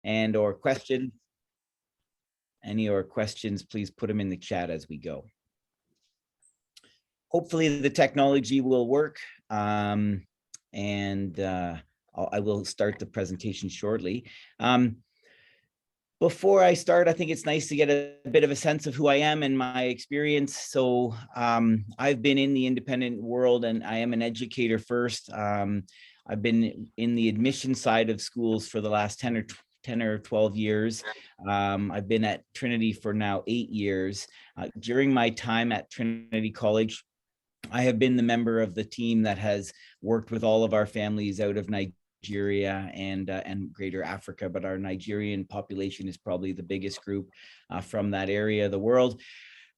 and or questions. Any or questions, please put them in the chat as we go. Hopefully the technology will work, and I will start the presentation shortly. Before I start, I think it's nice to get a bit of a sense of who I am and my experience. So I've been in the independent world, and I am an educator first. I've been in the admission side of schools for the last 10 or 12 years. I've been at Trinity for now 8 years. During my time at Trinity College, I have been the member of the team that has worked with all of our families out of Nigeria and greater Africa, but our Nigerian population is probably the biggest group from that area of the world.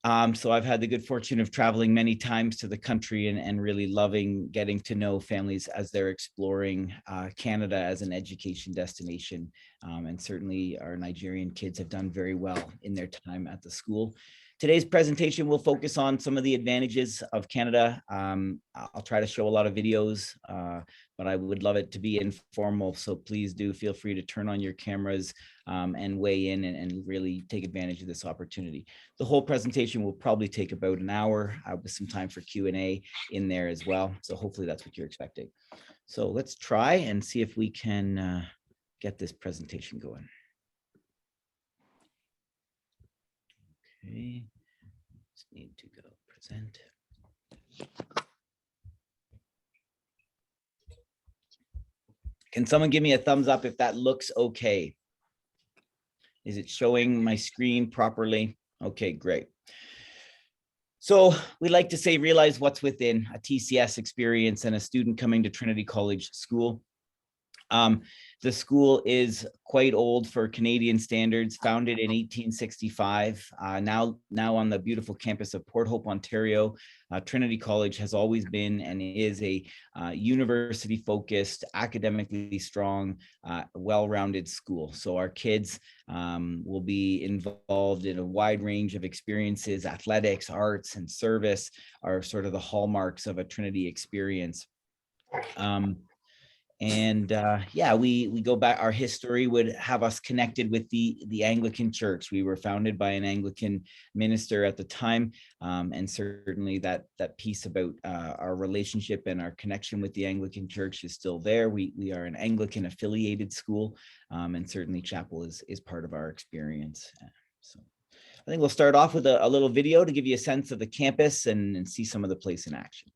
So I've had the good fortune of traveling many times to the country and really loving getting to know families as they're exploring Canada as an education destination. And certainly our Nigerian kids have done very well in their time at the school. Today's presentation will focus on some of the advantages of Canada. I'll try to show a lot of videos, but I would love it to be informal. So please do feel free to turn on your cameras and weigh in and really take advantage of this opportunity. The whole presentation will probably take about an hour with some time for Q&A in there as well. So hopefully that's what you're expecting. So let's try and see if we can get this presentation going. Okay, just need to go present. Can someone give me a thumbs up if that looks okay? Is it showing my screen properly? Okay, great. So we like to say, realize what's within a TCS experience and a student coming to Trinity College School. The school is quite old for Canadian standards, founded in 1865. Now on the beautiful campus of Port Hope, Ontario. Trinity College has always been and is a university-focused, academically strong, well-rounded school. So our kids will be involved in a wide range of experiences. Athletics, arts, and service are sort of the hallmarks of a Trinity experience. Yeah, we go back. Our history would have us connected with the Anglican Church. We were founded by an Anglican minister at the time, and certainly that piece about our relationship and our connection with the Anglican Church is still there. We are an Anglican affiliated school, and certainly chapel is part of our experience. So I think we'll start off with a little video to give you a sense of the campus and see some of the place in action.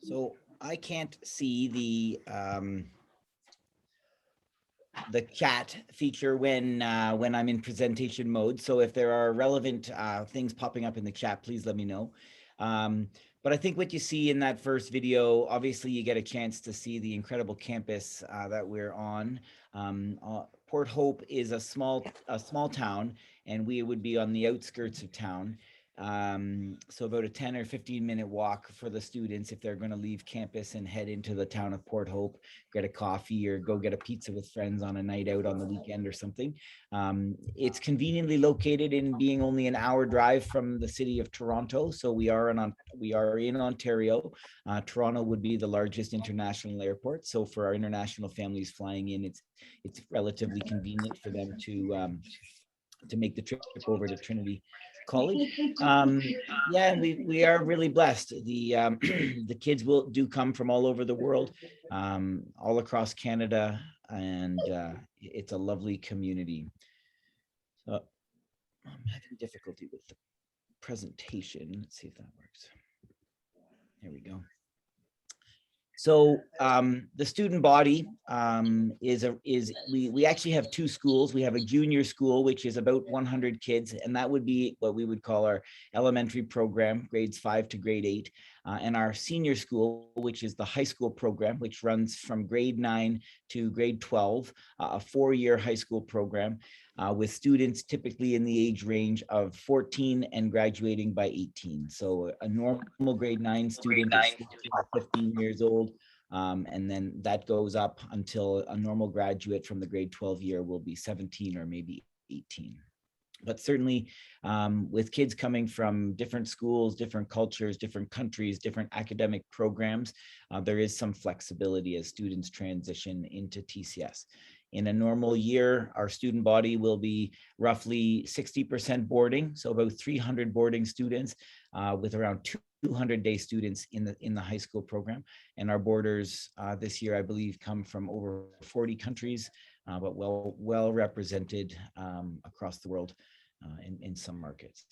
So I can't see the chat feature when I'm in presentation mode. So if there are relevant things popping up in the chat, please let me know. But I think what you see in that first video, obviously you get a chance to see the incredible campus that we're on. Port Hope is a small town, and we would be on the outskirts of town. So about a 10 or 15-minute walk for the students if they're going to leave campus and head into the town of Port Hope, get a coffee or go get a pizza with friends on a night out on the weekend or something. It's conveniently located in being only an hour drive from the city of Toronto. So we are in Ontario. Toronto would be the largest international airport. So for our international families flying in, it's relatively convenient for them to make the trip over to Trinity College. Yeah, and we are really blessed. The kids do come from all over the world, all across Canada, and it's a lovely community. So I'm having difficulty with the presentation. Let's see if that works. Here we go. So the student body we actually have two schools. We have a junior school, which is about 100 kids, and that would be what we would call our elementary program, grades 5 to grade 8, and our senior school, which is the high school program, which runs from grade 9 to grade 12, a 4-year high school program. With students typically in the age range of 14 and graduating by 18. So a normal grade 9 student is 15 years old. And then that goes up until a normal graduate from the grade 12 year will be 17 or maybe 18. But certainly with kids coming from different schools, different cultures, different countries, different academic programs, there is some flexibility as students transition into TCS. In a normal year, our student body will be roughly 60% boarding, so about 300 boarding students with around 200 day students in the high school program. And our boarders this year, I believe, come from over 40 countries, but well represented across the world in some markets.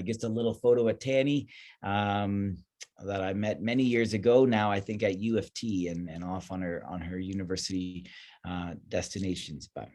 Just a little photo of Tanny that I met many years ago now, I think at U of T and off on her university destinations. But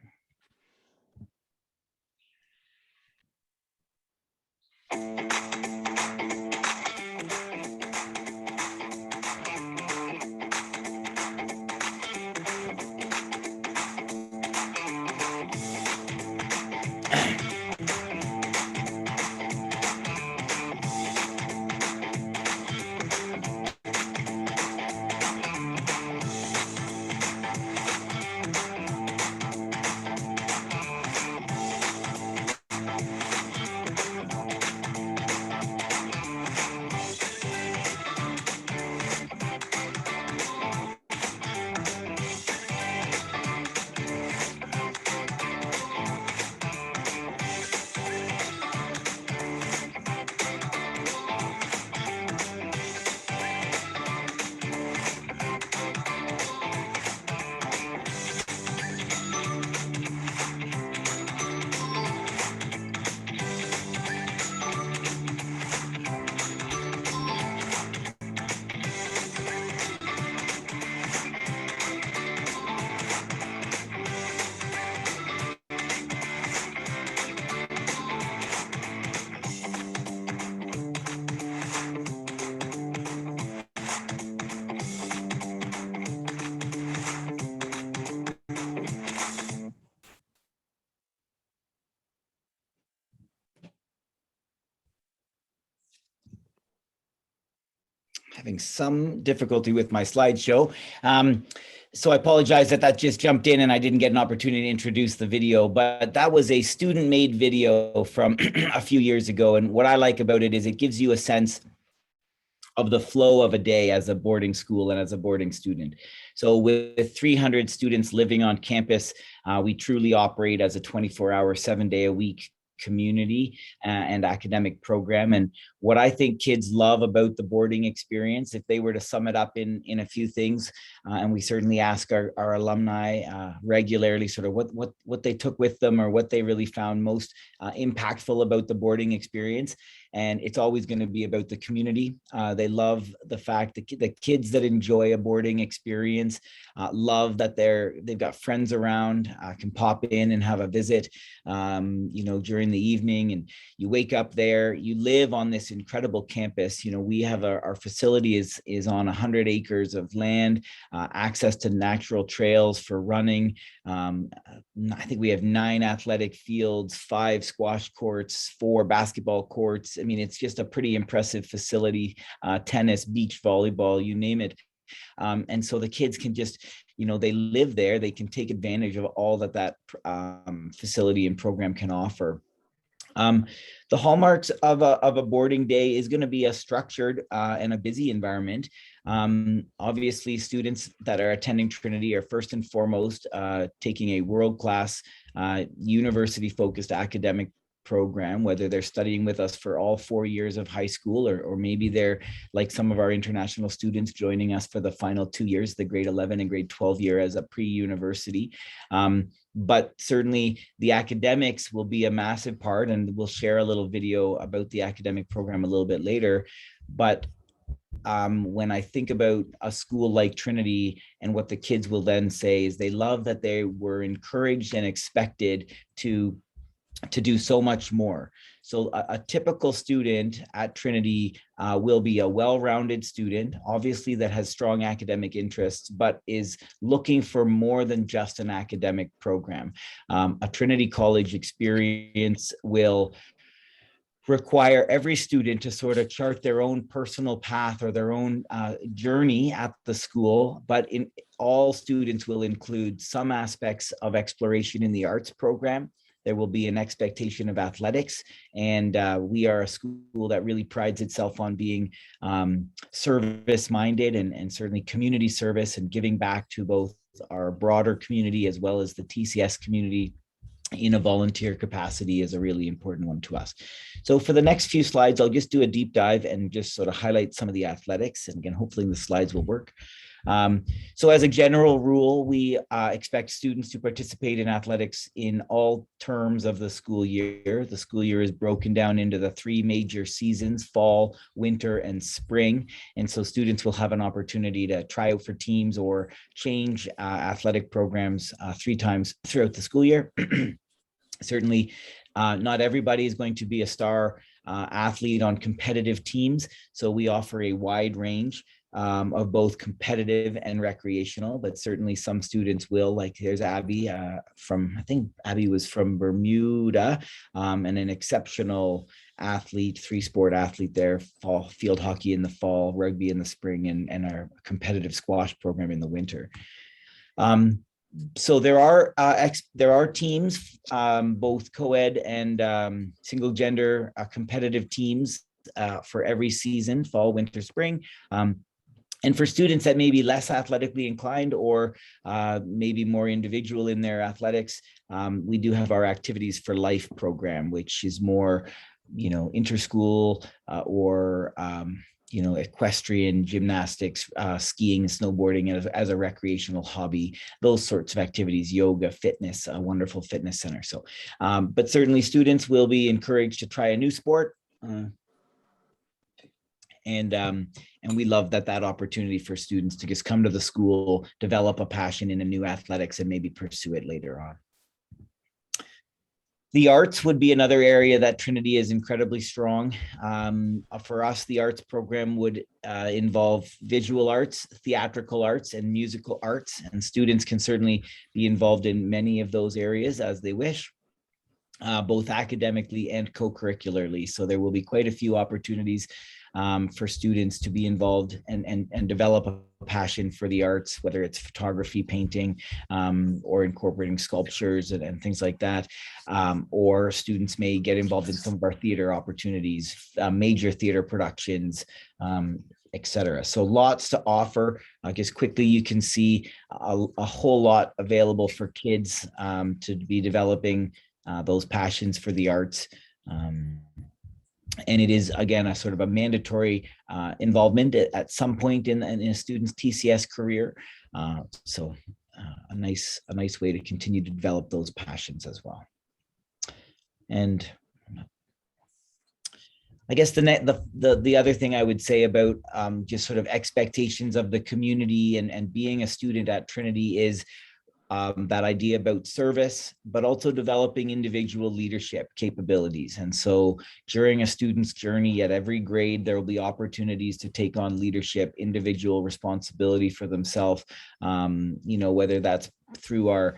having some difficulty with my slideshow. So I apologize that just jumped in and I didn't get an opportunity to introduce the video, but that was a student-made video from a few years ago. And what I like about it is it gives you a sense of the flow of a day as a boarding school and as a boarding student. So with 300 students living on campus, we truly operate as a 24-hour, 7-day-a-week community and academic program. And what I think kids love about the boarding experience, if they were to sum it up in a few things, and we certainly ask our alumni regularly sort of what they took with them or what they really found most impactful about the boarding experience. and it's always going to be about the community. They love the fact that the kids that enjoy a boarding experience love that they've got friends around, can pop in and have a visit, during the evening, and you wake up there. You live on this incredible campus. We have our facility is on 100 acres of land, access to natural trails for running. I think we have 9 athletic fields, 5 squash courts, 4 basketball courts. I mean, it's just a pretty impressive facility, tennis, beach volleyball, you name it. And so the kids can just, they live there, they can take advantage of all that facility and program can offer. The hallmarks of a boarding day is going to be a structured and a busy environment. Obviously, students that are attending Trinity are first and foremost taking a world-class university-focused academic program, whether they're studying with us for all 4 years of high school, or maybe they're like some of our international students joining us for the final 2 years, the grade 11 and grade 12 year as a pre-university. But certainly the academics will be a massive part, and we'll share a little video about the academic program a little bit later. But when I think about a school like Trinity, and what the kids will then say is they love that they were encouraged and expected to do so much more. So a typical student at Trinity will be a well-rounded student, obviously that has strong academic interests, but is looking for more than just an academic program. A Trinity College experience will require every student to sort of chart their own personal path or their own journey at the school, but all students will include some aspects of exploration in the arts program. There will be an expectation of athletics, and we are a school that really prides itself on being service-minded and certainly community service and giving back to both our broader community as well as the TCS community in a volunteer capacity is a really important one to us. So for the next few slides, I'll just do a deep dive and just sort of highlight some of the athletics. And again, hopefully the slides will work. So as a general rule, we expect students to participate in athletics in all terms of the school year. The school year is broken down into the 3 major seasons: fall, winter, and spring. And so students will have an opportunity to try out for teams or change athletic programs 3 times throughout the school year. Certainly, not everybody is going to be a star athlete on competitive teams. So we offer a wide range of both competitive and recreational, but certainly some students will, like there's Abby I think Abby was from Bermuda, and an exceptional athlete, 3-sport athlete there, fall field hockey in the fall, rugby in the spring, and our competitive squash program in the winter. So there are teams, both co-ed and single gender competitive teams for every season: fall, winter, spring. And for students that may be less athletically inclined or maybe more individual in their athletics, we do have our Activities for Life program, which is more, interschool or equestrian, gymnastics, skiing, snowboarding as a recreational hobby, those sorts of activities, yoga, fitness, a wonderful fitness center. So, but certainly students will be encouraged to try a new sport. And we love that opportunity for students to just come to the school, develop a passion in a new athletics, and maybe pursue it later on. The arts would be another area that Trinity is incredibly strong. For us, the arts program would involve visual arts, theatrical arts, and musical arts, and students can certainly be involved in many of those areas as they wish, both academically and co-curricularly. So there will be quite a few opportunities for students to be involved and develop a passion for the arts, whether it's photography, painting, or incorporating sculptures and things like that. Or students may get involved in some of our theater opportunities, major theater productions, etc. So lots to offer. Just quickly, you can see a whole lot available for kids to be developing those passions for the arts. And it is, again, a sort of a mandatory involvement at some point in a student's TCS career. So a nice way to continue to develop those passions as well. And I guess the other thing I would say about just sort of expectations of the community and being a student at Trinity is that idea about service, but also developing individual leadership capabilities. And so during a student's journey at every grade, there will be opportunities to take on leadership, individual responsibility for themselves, whether that's through our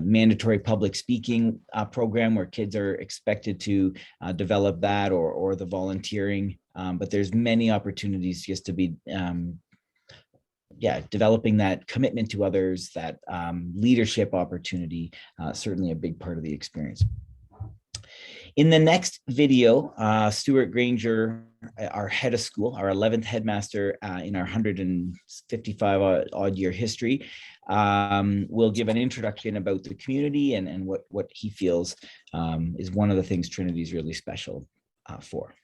mandatory public speaking program where kids are expected to develop that, or the volunteering. But there's many opportunities just to be developing that commitment to others, that leadership opportunity, certainly a big part of the experience. In the next video, Stuart Granger, our head of school, our 11th headmaster in our 155 odd year history, will give an introduction about the community and what he feels is one of the things Trinity is really special for.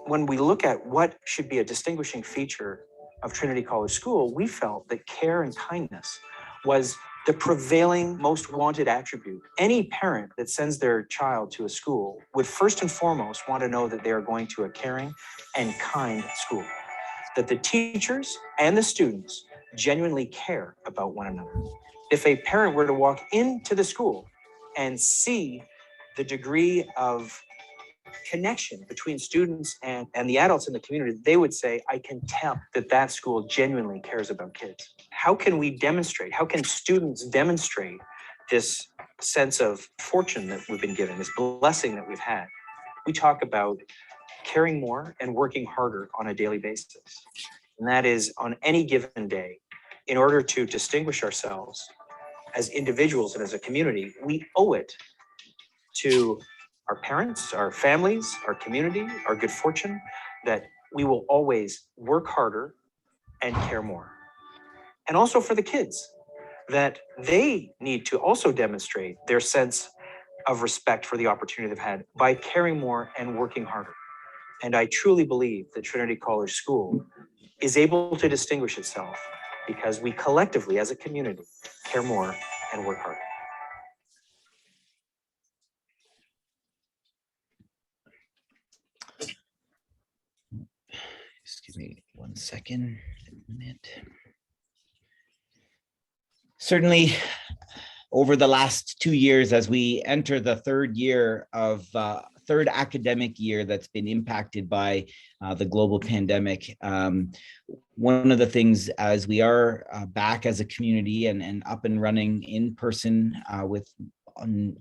When we look at what should be a distinguishing feature of Trinity College School, we felt that care and kindness was the prevailing most wanted attribute. Any parent that sends their child to a school would first and foremost want to know that they are going to a caring and kind school, that the teachers and the students genuinely care about one another. If a parent were to walk into the school and see the degree of connection between students and the adults in the community, they would say, I can tell that that school genuinely cares about kids. How can we demonstrate? How can students demonstrate this sense of fortune that we've been given, this blessing that we've had? We talk about caring more and working harder on a daily basis. And that is on any given day, in order to distinguish ourselves as individuals and as a community, we owe it to our parents, our families, our community, our good fortune, that we will always work harder and care more. And also for the kids, that they need to also demonstrate their sense of respect for the opportunity they've had by caring more and working harder. And I truly believe that Trinity College School is able to distinguish itself because we collectively, as a community, care more and work harder. Just give me 1 second. Certainly, over the last 2 years, as we enter the third academic year that's been impacted by the global pandemic, one of the things, as we are back as a community and up and running in person with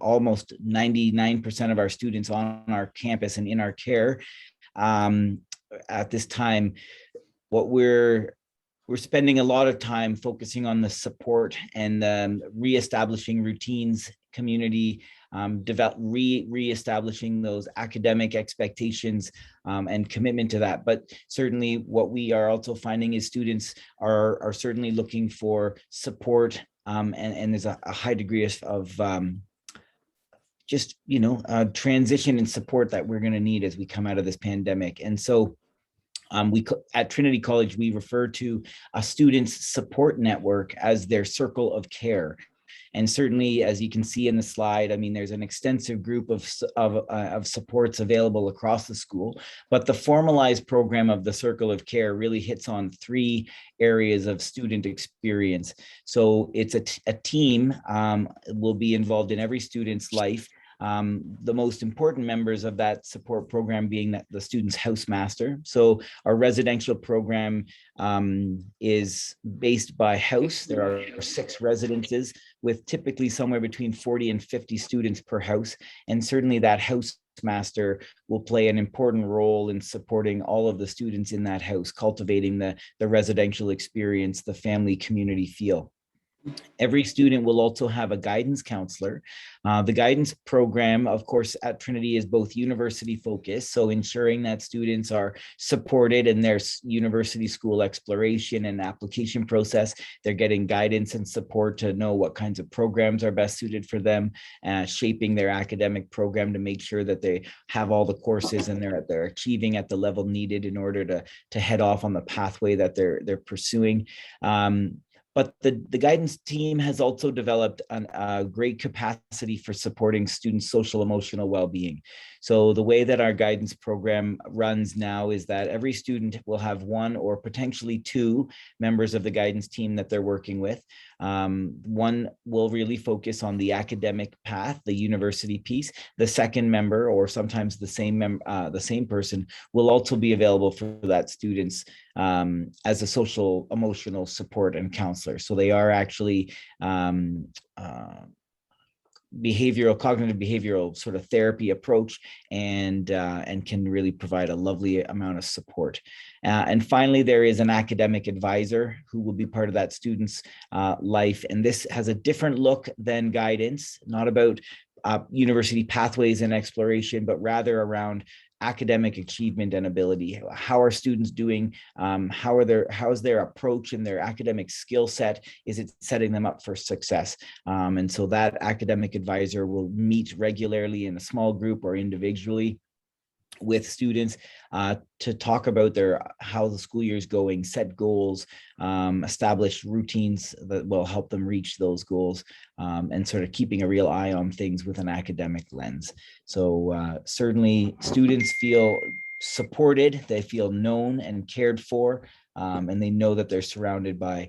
almost 99% of our students on our campus and in our care, at this time, what we're spending a lot of time focusing on the support and reestablishing routines, community, reestablishing those academic expectations and commitment to that. But certainly what we are also finding is students are certainly looking for support, and there's a high degree of transition and support that we're going to need as we come out of this pandemic. And so we at Trinity College, we refer to a students' support network as their circle of care. And certainly, as you can see in the slide, I mean, there's an extensive group of supports available across the school, but the formalized program of the Circle of Care really hits on 3 areas of student experience. So it's a team will be involved in every student's life. The most important members of that support program being that the student's housemaster. So our residential program is based by house. There are 6 residences with typically somewhere between 40 and 50 students per house. And certainly that housemaster will play an important role in supporting all of the students in that house, cultivating the residential experience, the family community feel. Every student will also have a guidance counselor. The guidance program, of course, at Trinity is both university focused, so ensuring that students are supported in their university school exploration and application process. They're getting guidance and support to know what kinds of programs are best suited for them, shaping their academic program to make sure that they have all the courses and they're achieving at the level needed in order to head off on the pathway that they're pursuing. But the guidance team has also developed a great capacity for supporting students' social emotional well-being. So the way that our guidance program runs now is that every student will have one or potentially two members of the guidance team that they're working with. One will really focus on the academic path, the university piece. The second member, or sometimes the same person, will also be available for that student's as a social emotional support and counselor. So they are actually cognitive behavioral sort of therapy approach, and can really provide a lovely amount of support. And finally, there is an academic advisor who will be part of that student's life. And this has a different look than guidance, not about university pathways and exploration, but rather around academic achievement and ability. How are students doing? How's their approach and their academic skill set? Is it setting them up for success? And so that academic advisor will meet regularly in a small group or individually with students to talk about how the school year is going, set goals, establish routines that will help them reach those goals, and sort of keeping a real eye on things with an academic lens. So certainly students feel supported, they feel known and cared for, and they know that they're surrounded by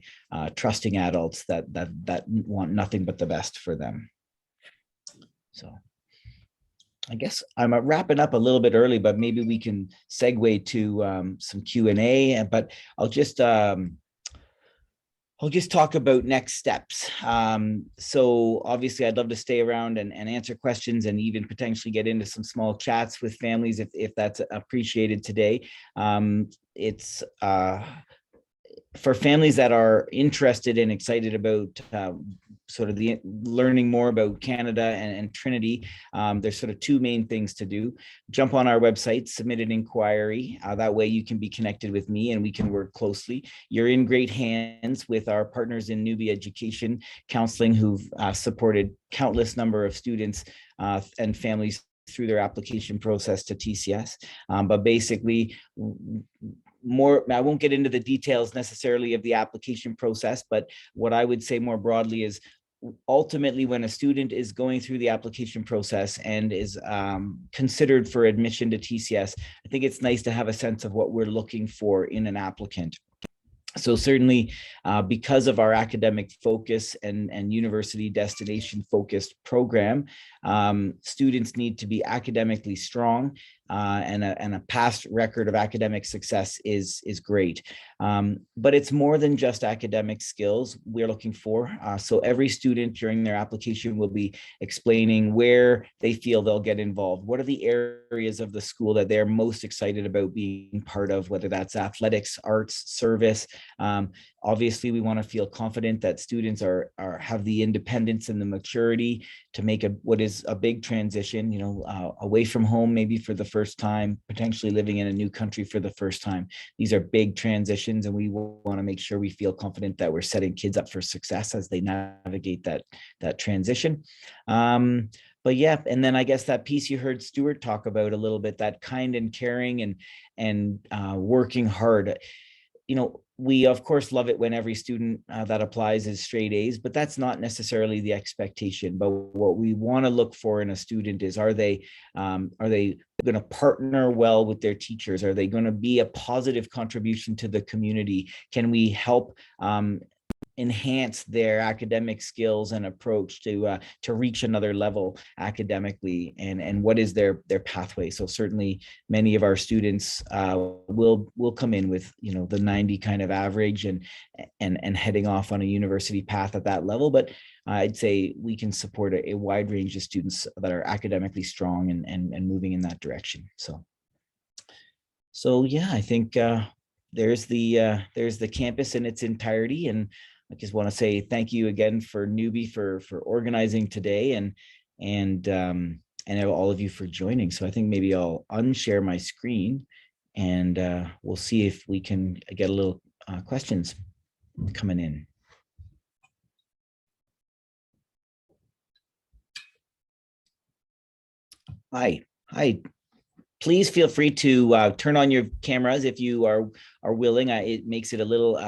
trusting adults that want nothing but the best for them. So I guess I'm wrapping up a little bit early, but maybe we can segue to some Q&A. But I'll just talk about next steps. So obviously, I'd love to stay around and answer questions, and even potentially get into some small chats with families if that's appreciated today. It's for families that are interested and excited about sort of the learning more about Canada and Trinity. There's sort of two main things to do. Jump on our website, submit an inquiry. That way you can be connected with me and we can work closely. You're in great hands with our partners in newbie education counseling, who've supported countless number of students and families through their application process to TCS. But basically, I won't get into the details necessarily of the application process, but what I would say more broadly is ultimately when a student is going through the application process and is considered for admission to TCS, I think it's nice to have a sense of what we're looking for in an applicant. So certainly, because of our academic focus and university destination focused program, students need to be academically strong, and a past record of academic success is great. But it's more than just academic skills we're looking for. So every student during their application will be explaining where they feel they'll get involved. What are the areas of the school that they're most excited about being part of, whether that's athletics, arts, service. Obviously, we want to feel confident that students have the independence and the maturity to make what is a big transition, away from home, maybe for the first time, potentially living in a new country for the first time. These are big transitions, and we want to make sure we feel confident that we're setting kids up for success as they navigate that transition. But yeah, and then I guess that piece you heard Stuart talk about a little bit, that kind and caring and working hard. We of course love it when every student that applies is straight A's, but that's not necessarily the expectation. But what we want to look for in a student is, are they going to partner well with their teachers? Are they going to be a positive contribution to the community? Can we help enhance their academic skills and approach to reach another level academically, and what is their pathway? So certainly many of our students will come in with the 90 kind of average and heading off on a university path at that level, but I'd say we can support a wide range of students that are academically strong and moving in that direction. So yeah, I think there's the campus in its entirety, and I just want to say thank you again for Newbie for organizing today, and all of you for joining. So I think maybe I'll unshare my screen, and we'll see if we can get a little questions coming in. Hi. Please feel free to turn on your cameras if you are willing. It makes it a little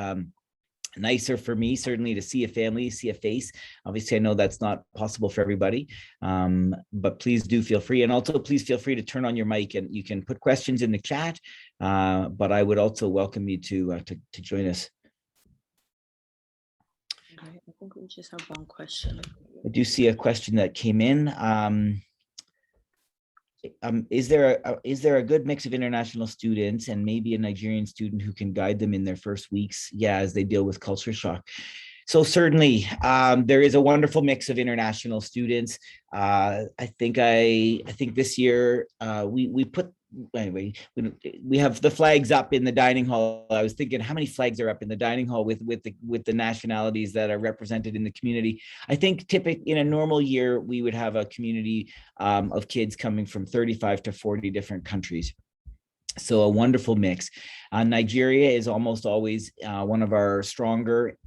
nicer for me, certainly, to see a family, see a face. Obviously, I know that's not possible for everybody, but please do feel free. And also, please feel free to turn on your mic, and you can put questions in the chat. But I would also welcome you to join us. Okay, I think we just have one question. I do see a question that came in. Is there a good mix of international students and maybe a Nigerian student who can guide them in their first weeks, as they deal with culture shock? So certainly, there is a wonderful mix of international students. I think this year we put, anyway, we have the flags up in the dining hall. I was thinking, how many flags are up in the dining hall with the nationalities that are represented in the community? I think typically in a normal year, we would have a community of kids coming from 35 to 40 different countries. So a wonderful mix. Nigeria is almost always one of our stronger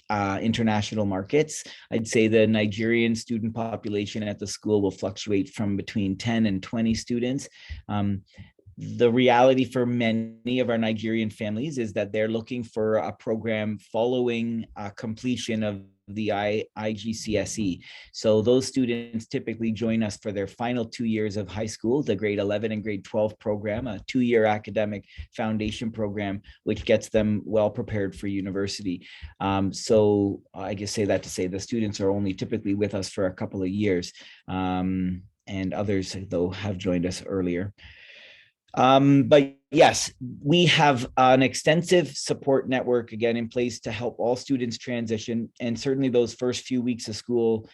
international markets. I'd say the Nigerian student population at the school will fluctuate from between 10 and 20 students. The reality for many of our Nigerian families is that they're looking for a program following completion of the IGCSE. So those students typically join us for their final 2 years of high school, the grade 11 and grade 12 program, a 2-year academic foundation program, which gets them well prepared for university. So I just say that to say the students are only typically with us for a couple of years, and others, though, have joined us earlier. But yes, we have an extensive support network, again, in place to help all students transition. And certainly those first few weeks of school,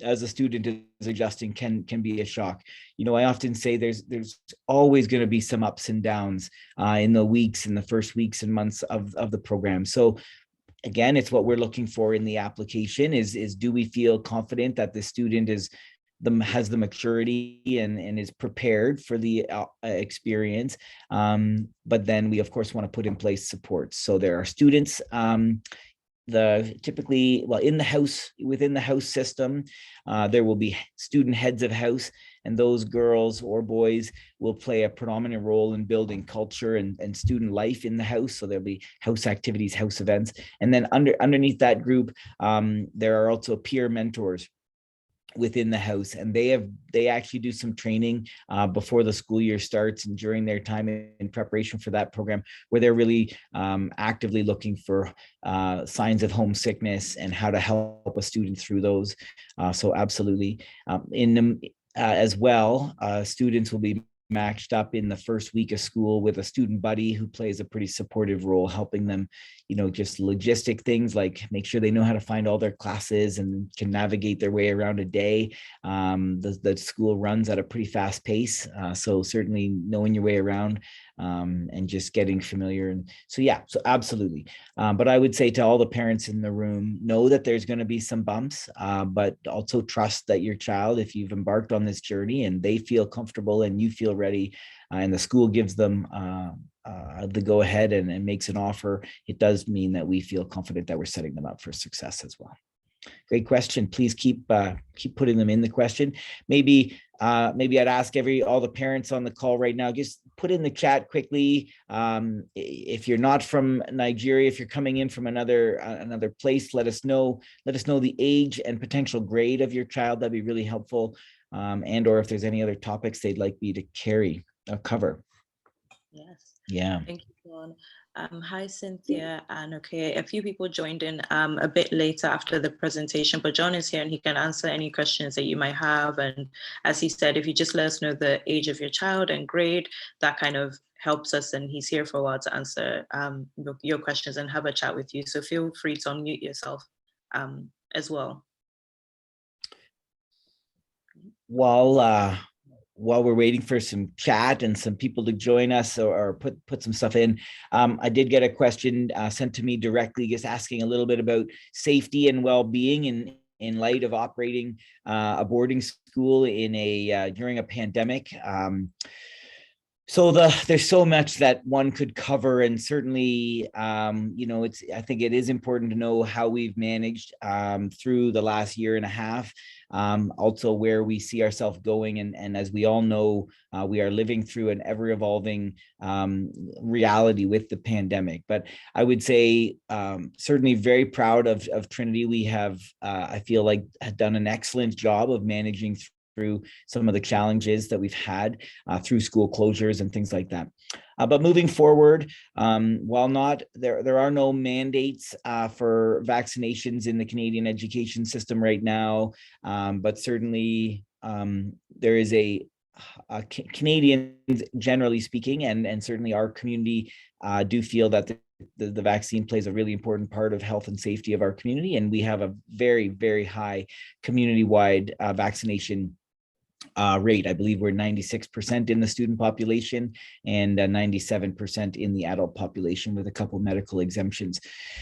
as a student is adjusting, can be a shock. I often say there's always going to be some ups and downs in the first weeks and months of the program. So again, it's what we're looking for in the application is do we feel confident that the student has the maturity and is prepared for the experience. But then we, of course, want to put in place supports. So there are students typically, within the house system, there will be student heads of house, and those girls or boys will play a predominant role in building culture and student life in the house. So there'll be house activities, house events. And then underneath that group, there are also peer mentors within the house, and they actually do some training before the school year starts and during their time in preparation for that program, where they're really actively looking for signs of homesickness and how to help a student through those. So absolutely. As well, students will be matched up in the first week of school with a student buddy who plays a pretty supportive role, helping them, just logistic things like make sure they know how to find all their classes and can navigate their way around a day. The school runs at a pretty fast pace. So certainly knowing your way around and just getting familiar. And so absolutely. But I would say to all the parents in the room, know that there's going to be some bumps, but also trust that your child, if you've embarked on this journey and they feel comfortable and you feel ready, and the school gives them the go ahead and makes an offer, it does mean that we feel confident that we're setting them up for success as well. Great question. Please keep putting them in the question. Maybe I'd ask all the parents on the call right now, just put in the chat quickly. If you're not from Nigeria, if you're coming in from another place, let us know the age and potential grade of your child. That'd be really helpful. And or if there's any other topics they'd like me to cover. Yes. Yeah. Thank you, John. Hi, Cynthia. And okay, a few people joined in a bit later after the presentation, but John is here and he can answer any questions that you might have. And as he said, if you just let us know the age of your child and grade, that kind of helps us. And he's here for a while to answer your questions and have a chat with you. So feel free to unmute yourself as well. While we're waiting for some chat and some people to join us or put some stuff in, I did get a question sent to me directly, just asking a little bit about safety and well-being in light of operating a boarding school during a pandemic. So there's so much that one could cover, and certainly, I think it is important to know how we've managed through the last year and a half, also where we see ourselves going, and as we all know, we are living through an ever evolving reality with the pandemic. But I would say certainly very proud of Trinity. We have, I feel like, done an excellent job of managing through some of the challenges that we've had through school closures and things like that. But moving forward, while not there are no mandates for vaccinations in the Canadian education system right now, but certainly there is Canadians, generally speaking, and certainly our community do feel that the vaccine plays a really important part of health and safety of our community, and we have a very, very high community-wide vaccination rate. I believe we're 96% in the student population and 97% in the adult population, with a couple of medical exemptions.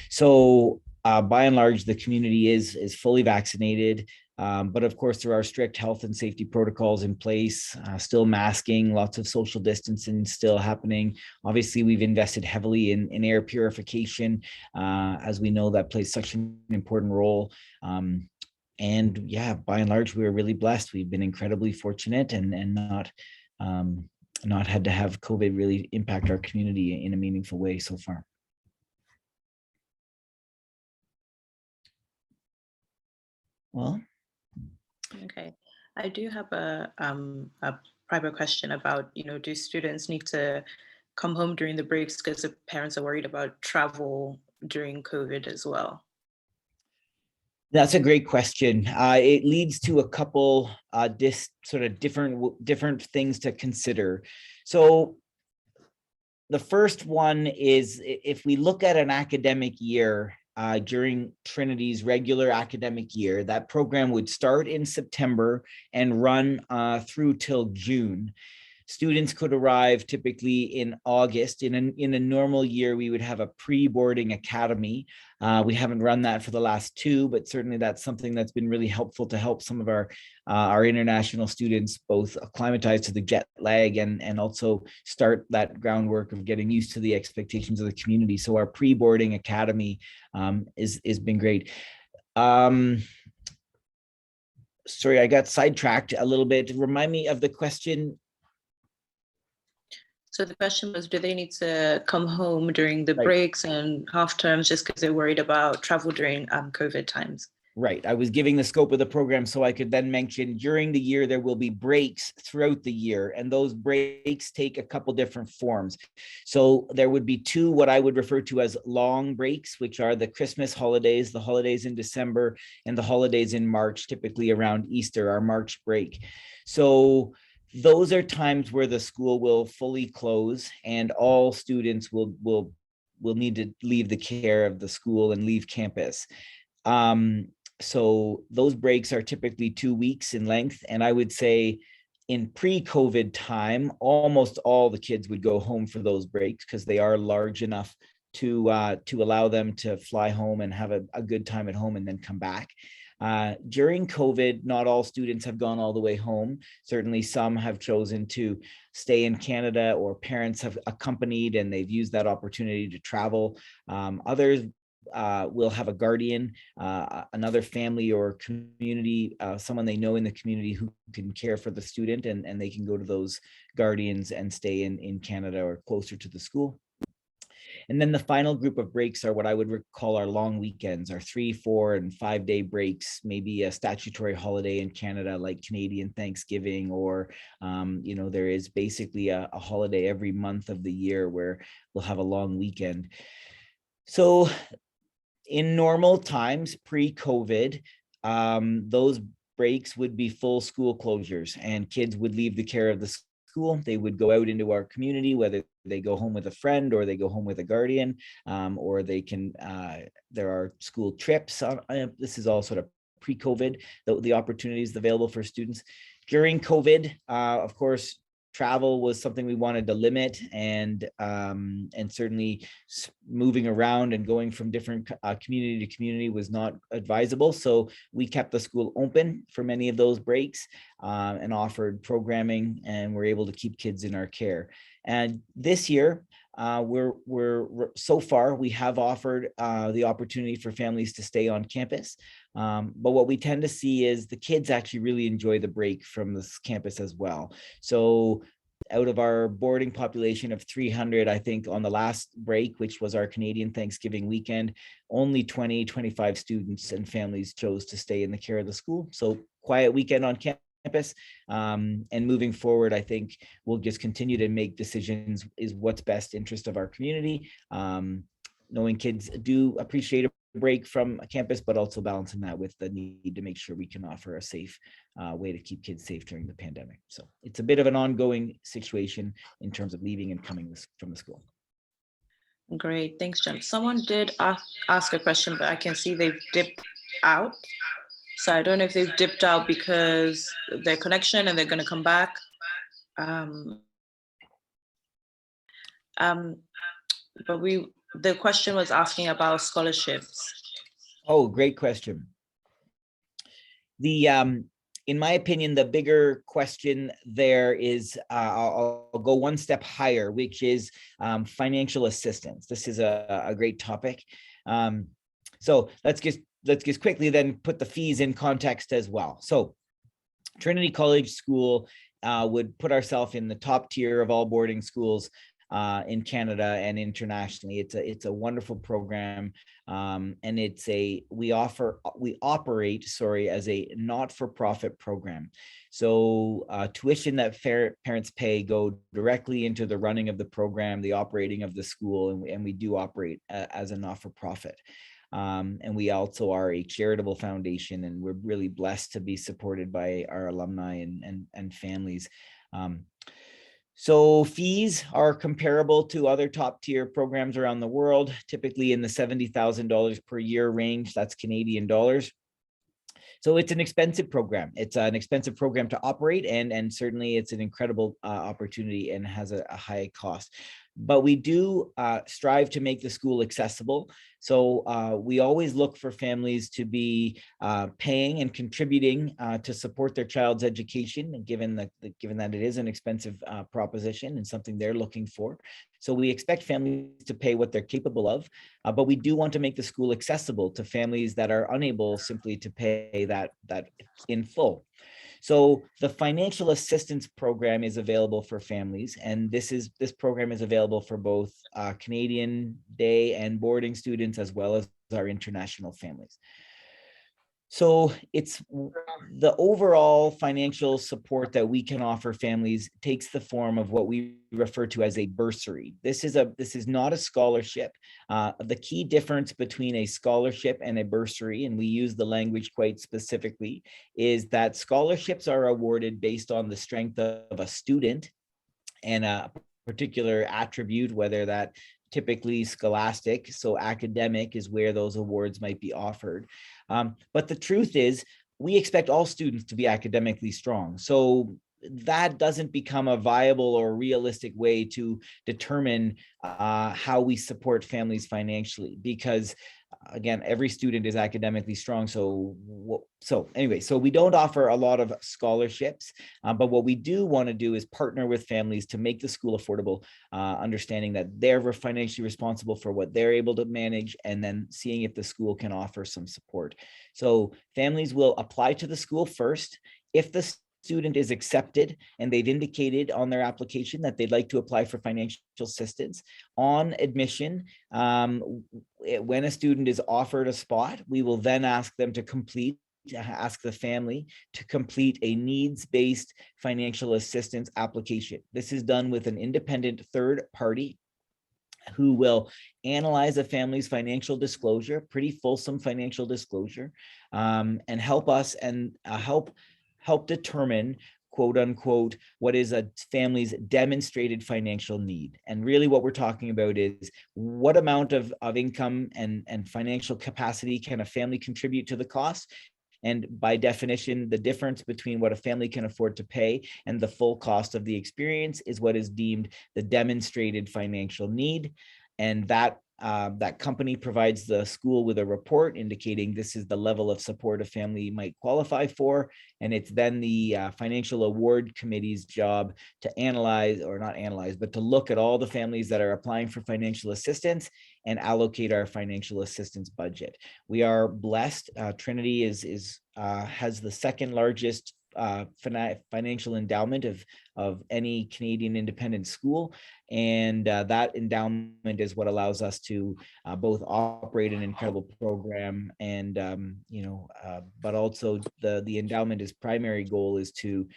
So by and large, the community is fully vaccinated. But of course, there are strict health and safety protocols in place, still masking, lots of social distancing still happening. Obviously, we've invested heavily in air purification, as we know that plays such an important role. And yeah, by and large, we were really blessed. We've been incredibly fortunate and not had to have COVID really impact our community in a meaningful way so far. Well, Okay, I do have a private question about, do students need to come home during the breaks because the parents are worried about travel during COVID as well? that's a great question. It leads to a couple different things to consider. So the first one is, if we look at an academic year, during Trinity's regular academic year, that program would start in September and run through till June. Students could arrive typically in August. In a normal year, we would have a pre-boarding academy. We haven't run that for the last two, but certainly that's something that's been really helpful to help some of our international students both acclimatize to the jet lag and also start that groundwork of getting used to the expectations of the community. So our pre-boarding academy is been great. Sorry, I got sidetracked a little bit. Remind me of the question. So the question was, do they need to come home during the Right. breaks and half terms just because they're worried about travel during COVID times? Right. I was giving the scope of the program so I could then mention during the year, there will be breaks throughout the year, and those breaks take a couple different forms. So there would be two, what I would refer to as long breaks, which are the Christmas holidays, the holidays in December, and the holidays in March, typically around Easter, our March break. So those are times where the school will fully close and all students will need to leave the care of the school and leave campus. So those breaks are typically 2 weeks in length. And I would say in pre-COVID time, almost all the kids would go home for those breaks because they are large enough to allow them to fly home and have a good time at home and then come back. During COVID, not all students have gone all the way home. Certainly some have chosen to stay in Canada, or parents have accompanied and they've used that opportunity to travel. Others will have a guardian, another family or community, someone they know in the community who can care for the student, and they can go to those guardians and stay in Canada or closer to the school. And then the final group of breaks are what I would call our long weekends, our 3, 4, and 5 day breaks, maybe a statutory holiday in Canada like Canadian Thanksgiving, or, there is basically a holiday every month of the year where we'll have a long weekend. So in normal times, pre-COVID, those breaks would be full school closures and kids would leave the care of the school. They would go out into our community, whether they go home with a friend or they go home with a guardian, or they can, there are school trips. This is all sort of pre-COVID, the opportunities available for students. During COVID, of course, travel was something we wanted to limit, and certainly moving around and going from different community to community was not advisable. So we kept the school open for many of those breaks and offered programming, and we're able to keep kids in our care. And this year, so far we have offered the opportunity for families to stay on campus. But what we tend to see is the kids actually really enjoy the break from this campus as well. So out of our boarding population of 300, I think on the last break, which was our Canadian Thanksgiving weekend, only 25 students and families chose to stay in the care of the school. So quiet weekend on campus. And moving forward, I think we'll just continue to make decisions is what's best interest of our community. Knowing kids do appreciate a break from a campus, but also balancing that with the need to make sure we can offer a safe way to keep kids safe during the pandemic. So it's a bit of an ongoing situation in terms of leaving and coming from the school. Great, thanks, John. Someone did ask a question, but I can see they've dipped out. So I don't know if they've dipped out because their connection and they're going to come back. But the question was asking about scholarships. Oh, great question. In my opinion, the bigger question there is, I'll go one step higher, which is financial assistance. This is a great topic. So let's just quickly then put the fees in context as well. So Trinity College School would put ourselves in the top tier of all boarding schools in Canada and internationally. It's a wonderful program, and we operate as a not-for-profit program. So tuition that parents pay go directly into the running of the program, the operating of the school, and we do operate as a not-for-profit. And we also are a charitable foundation, and we're really blessed to be supported by our alumni and families. So fees are comparable to other top tier programs around the world, typically in the $70,000 per year range. That's Canadian dollars. So it's an expensive program. It's an expensive program to operate, and certainly it's an incredible opportunity and has a high cost. But we do strive to make the school accessible. So we always look for families to be paying and contributing to support their child's education, and given that it is an expensive proposition and something they're looking for. So we expect families to pay what they're capable of, but we do want to make the school accessible to families that are unable simply to pay that in full. So the financial assistance program is available for families, and this program is available for both Canadian day and boarding students, as well as our international families. So it's the overall financial support that we can offer families takes the form of what we refer to as a bursary. This is not a scholarship. The key difference between a scholarship and a bursary, and we use the language quite specifically, is that scholarships are awarded based on the strength of a student and a particular attribute, whether that typically scholastic, so academic is where those awards might be offered. But the truth is, we expect all students to be academically strong. So that doesn't become a viable or realistic way to determine how we support families financially, because again, every student is academically strong. So we don't offer a lot of scholarships, but what we do want to do is partner with families to make the school affordable, understanding that they're financially responsible for what they're able to manage, and then seeing if the school can offer some support. So families will apply to the school first. If the student is accepted and they've indicated on their application that they'd like to apply for financial assistance, on admission, when a student is offered a spot, we will then ask the family to complete a needs-based financial assistance application. This is done with an independent third party who will analyze a family's financial disclosure, pretty fulsome financial disclosure, and help us and help determine, quote unquote, what is a family's demonstrated financial need. And really what we're talking about is what amount of income and financial capacity can a family contribute to the cost, And by definition, the difference between what a family can afford to pay and the full cost of the experience is what is deemed the demonstrated financial need. And that company provides the school with a report indicating this is the level of support a family might qualify for. And it's then the financial award committee's job to analyze, or not analyze, but to look at all the families that are applying for financial assistance and allocate our financial assistance budget. We are blessed. Trinity has the second largest financial endowment of any Canadian independent school. And that endowment is what allows us to both operate an incredible program and, but also the endowment's primary goal is to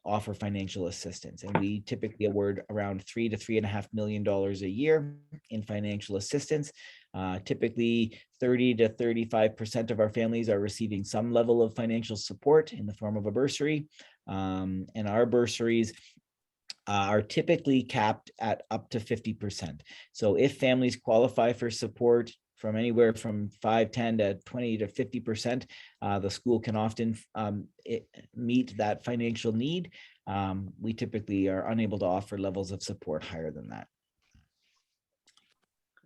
offer financial assistance. And we typically award around $3 to $3.5 million a year in financial assistance. Typically 30 to 35% of our families are receiving some level of financial support in the form of a bursary. And our bursaries are typically capped at up to 50%. So if families qualify for support from anywhere from 5, 10 to 20 to 50%, the school can often meet that financial need. We typically are unable to offer levels of support higher than that.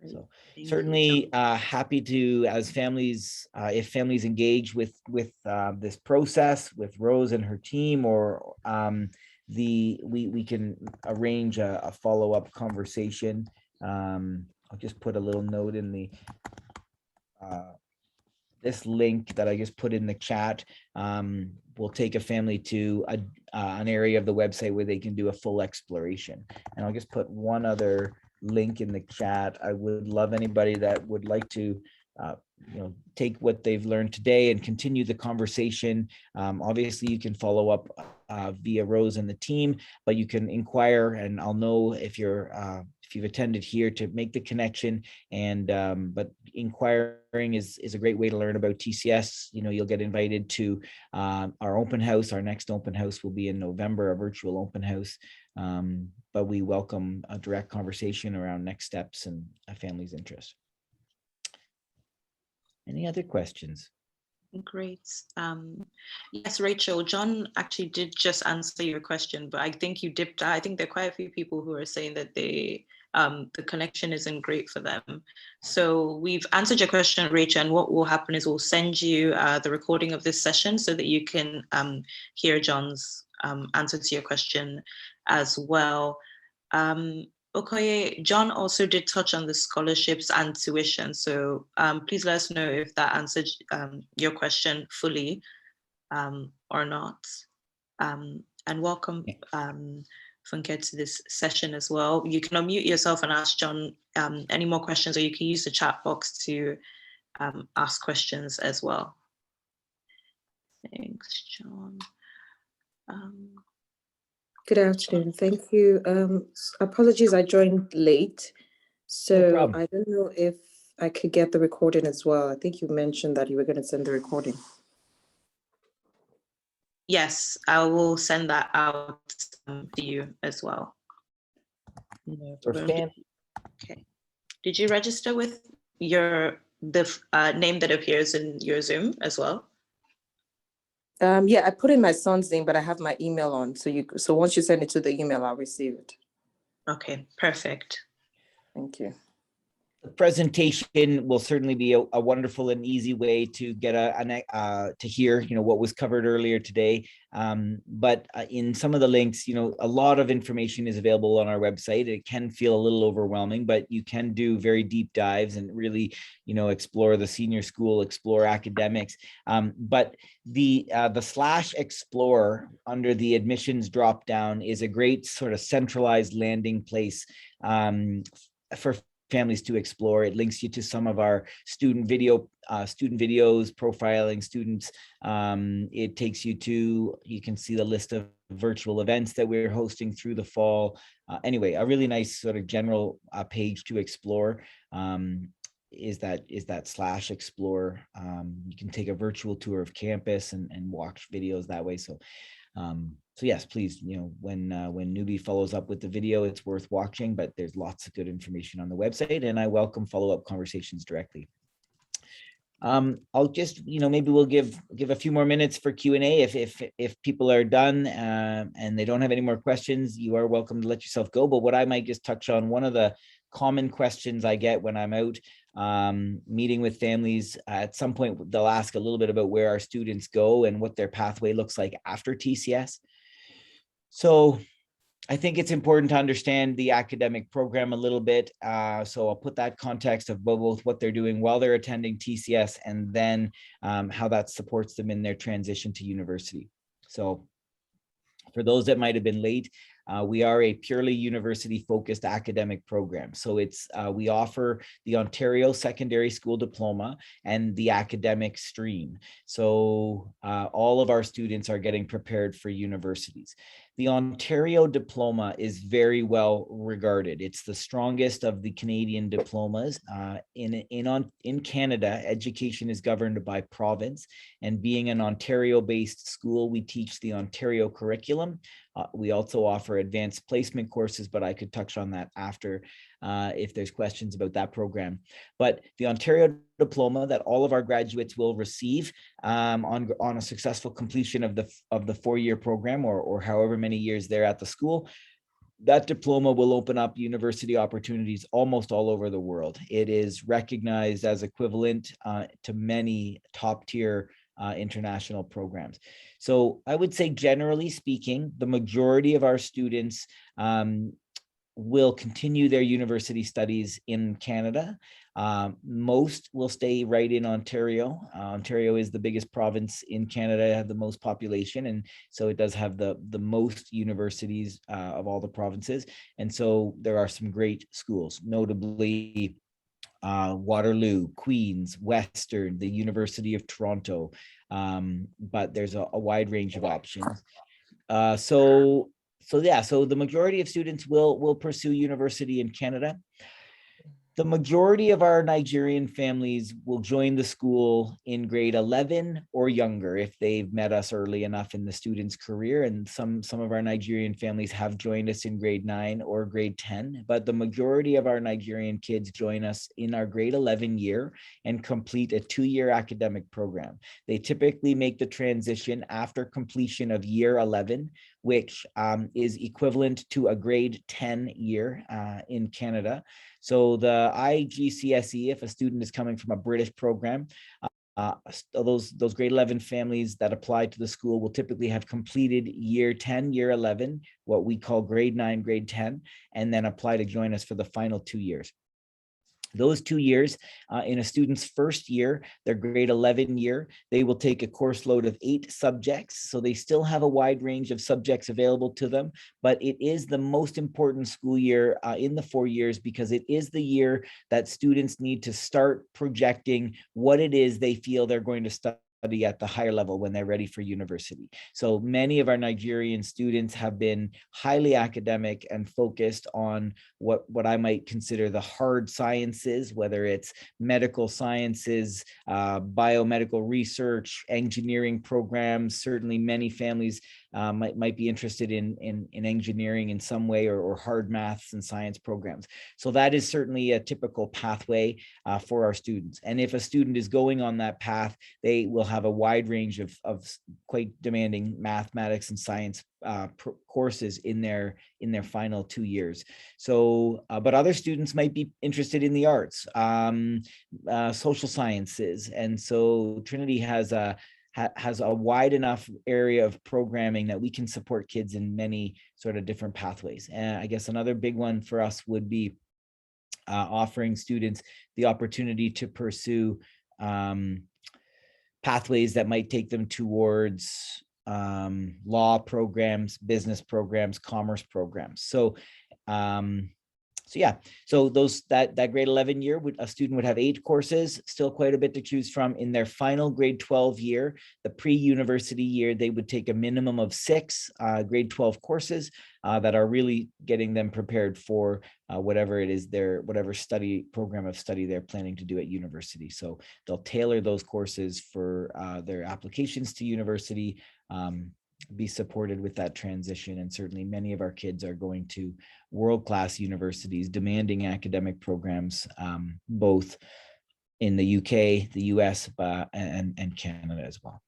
So certainly happy to, as families, if families engage with this process with Rose and her team, or we can arrange a follow-up conversation. I'll just put a little note in the this link that I just put in the chat. Will take a family to an area of the website where they can do a full exploration. And I'll just put one other link in the chat. I would love anybody that would like to take what they've learned today and continue the conversation. Obviously you can follow up via Rose and the team, but you can inquire, and I'll know if you've attended here to make the connection. And but inquiring is a great way to learn about TCS. You'll get invited to our open house. Our next open house will be in November, a virtual open house. But we welcome a direct conversation around next steps and a family's interest. Any other questions? Great. Yes, Rachel, John actually did just answer your question, but I think you dipped out. I think there are quite a few people who are saying that the connection isn't great for them. So we've answered your question, Rachel, and what will happen is we'll send you the recording of this session so that you can hear John's answer to your question as well. Okoye, John also did touch on the scholarships and tuition. So please let us know if that answered your question fully or not. And welcome, Funke, to this session as well. You can unmute yourself and ask John any more questions, or you can use the chat box to ask questions as well. Thanks, John. Good afternoon. Thank you. Apologies, I joined late, so I don't know if I could get the recording as well. I think you mentioned that you were going to send the recording. Yes, I will send that out to you as well. Okay. Did you register with the name that appears in your Zoom as well? Yeah, I put in my son's name, but I have my email on. So once you send it to the email, I'll receive it. Okay, perfect. Thank you. The presentation will certainly be a wonderful and easy way to get to hear, what was covered earlier today. But in some of the links, a lot of information is available on our website. It can feel a little overwhelming, but you can do very deep dives and really, explore the senior school, explore academics. But the /explore under the admissions drop down is a great sort of centralized landing place for families to explore. It links you to some of our student videos, profiling students. It takes you to, you can see the list of virtual events that we're hosting through the fall. Anyway, a really nice sort of general page to explore is that /explore. You can take a virtual tour of campus and watch videos that way. So yes, please, when Newbie follows up with the video, it's worth watching, but there's lots of good information on the website, and I welcome follow-up conversations directly. I'll just, maybe we'll give a few more minutes for Q&A. If people are done and they don't have any more questions, you are welcome to let yourself go. But what I might just touch on, one of the common questions I get when I'm out meeting with families, at some point they'll ask a little bit about where our students go and what their pathway looks like after TCS. So I think it's important to understand the academic program a little bit. So I'll put that context of both what they're doing while they're attending TCS and then how that supports them in their transition to university. So for those that might have been late, we are a purely university-focused academic program. So we offer the Ontario Secondary School Diploma and the academic stream. So all of our students are getting prepared for universities. The Ontario diploma is very well regarded. It's the strongest of the Canadian diplomas. In Canada, education is governed by province, and being an Ontario-based school, we teach the Ontario curriculum. We also offer advanced placement courses, but I could touch on that after if there's questions about that program. But the Ontario diploma that all of our graduates will receive on a successful completion of the 4-year program or however many years they're at the school, that diploma will open up university opportunities almost all over the world. It is recognized as equivalent to many top tier international programs. So I would say, generally speaking, the majority of our students will continue their university studies in Canada. Most will stay right in Ontario. Ontario is the biggest province in Canada, have the most population, and so it does have the most universities of all the provinces. And so there are some great schools, notably Waterloo, Queen's, Western, the University of Toronto, but there's a wide range of options. So the majority of students will pursue university in Canada. The majority of our Nigerian families will join the school in grade 11 or younger if they've met us early enough in the student's career. And some of our Nigerian families have joined us in grade 9 or grade 10, but the majority of our Nigerian kids join us in our grade 11 year and complete a 2-year academic program. They typically make the transition after completion of year 11, which is equivalent to a grade 10 year in Canada. So the IGCSE, if a student is coming from a British program, those grade 11 families that apply to the school will typically have completed year 10, year 11, what we call grade 9, grade 10, and then apply to join us for the final 2 years. Those 2 years in a student's first year, their grade 11 year, they will take a course load of 8 subjects. So they still have a wide range of subjects available to them, but it is the most important school year in the 4 years because it is the year that students need to start projecting what it is they feel they're going to study at the higher level when they're ready for university. So many of our Nigerian students have been highly academic and focused on what I might consider the hard sciences, whether it's medical sciences, biomedical research, engineering programs. Certainly many families might be interested in engineering in some way or hard maths and science programs. So that is certainly a typical pathway for our students. And if a student is going on that path, they will have a wide range of quite demanding mathematics and science courses in their final 2 years. So, but other students might be interested in the arts, social sciences. And so Trinity has a wide enough area of programming that we can support kids in many sort of different pathways. And I guess another big one for us would be offering students the opportunity to pursue pathways that might take them towards law programs, business programs, commerce programs. So that grade 11 year, a student would have 8 courses, still quite a bit to choose from. In their final grade 12 year, the pre-university year, they would take a minimum of 6 grade 12 courses that are really getting them prepared for whatever it is whatever program of study they're planning to do at university. So they'll tailor those courses for their applications to university, be supported with that transition. And certainly many of our kids are going to world-class universities, demanding academic programs, both in the UK, the US, and Canada as well.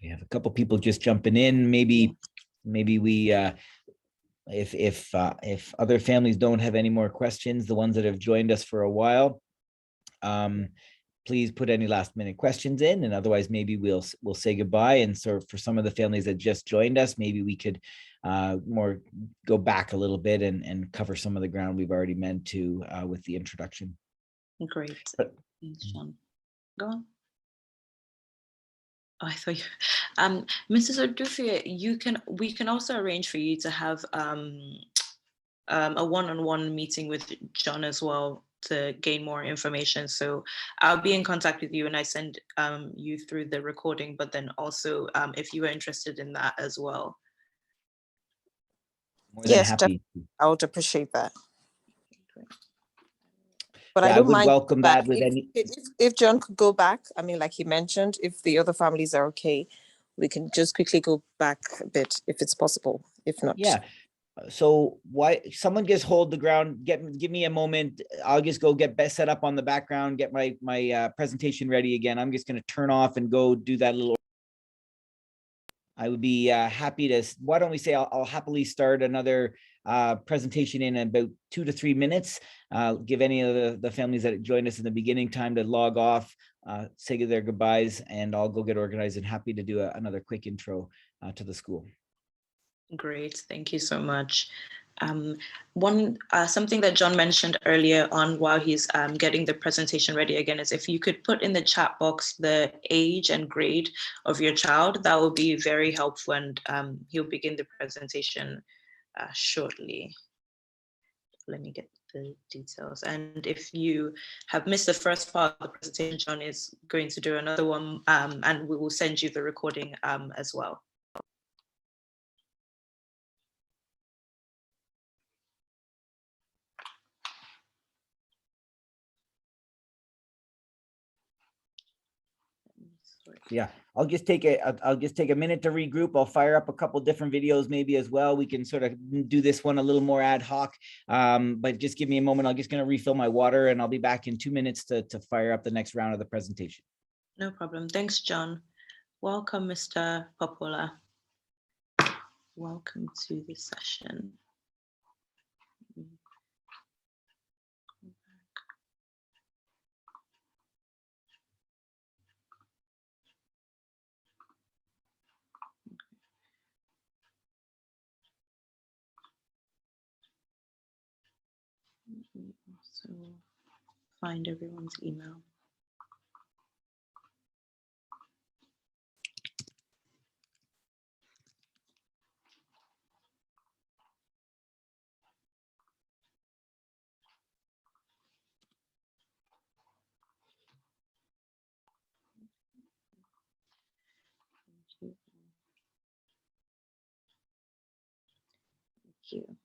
We have a couple people just jumping in. Maybe we if other families don't have any more questions, the ones that have joined us for a while, please put any last minute questions in, and otherwise maybe we'll say goodbye. And so for some of the families that just joined us, maybe we could more go back a little bit and cover some of the ground we've already meant to with the introduction. Great. Thanks, John. Go on. Oh, I thought you, Mrs. Odufia, we can also arrange for you to have a one-on-one meeting with John as well to gain more information. So I'll be in contact with you and I send you through the recording, but then also if you are interested in that as well. More than Yes, happy. I would appreciate that. Great. But Yeah, I I don't would mind welcome back. that with any. If John could go back, I mean, like he mentioned, if the other families are okay, we can just quickly go back a bit if it's possible. If not, Yeah. So why someone just hold the ground, give me a moment. I'll just go get set up on the background, get my presentation ready again. I'm just going to turn off and go do that little. I would be happy to, why don't we say I'll happily start another presentation in about 2 to 3 minutes. Give any of the families that joined us in the beginning time to log off, say their goodbyes, and I'll go get organized and happy to do another quick intro to the school. Great, thank you so much. Something that John mentioned earlier on while he's getting the presentation ready again is if you could put in the chat box the age and grade of your child, that will be very helpful, and he'll begin the presentation shortly. Let me get the details. And if you have missed the first part of the presentation, John is going to do another one, and we will send you the recording as well. Yeah, I'll just take a minute to regroup. I'll fire up a couple different videos maybe as well. We can sort of do this one a little more ad hoc, but just give me a moment. I'm just going to refill my water and I'll be back in 2 minutes to fire up the next round of the presentation. No problem. Thanks, John. Welcome, Mr. Popola. Welcome to the session. So find everyone's email. Thank you.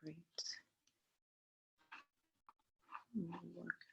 Great. Work.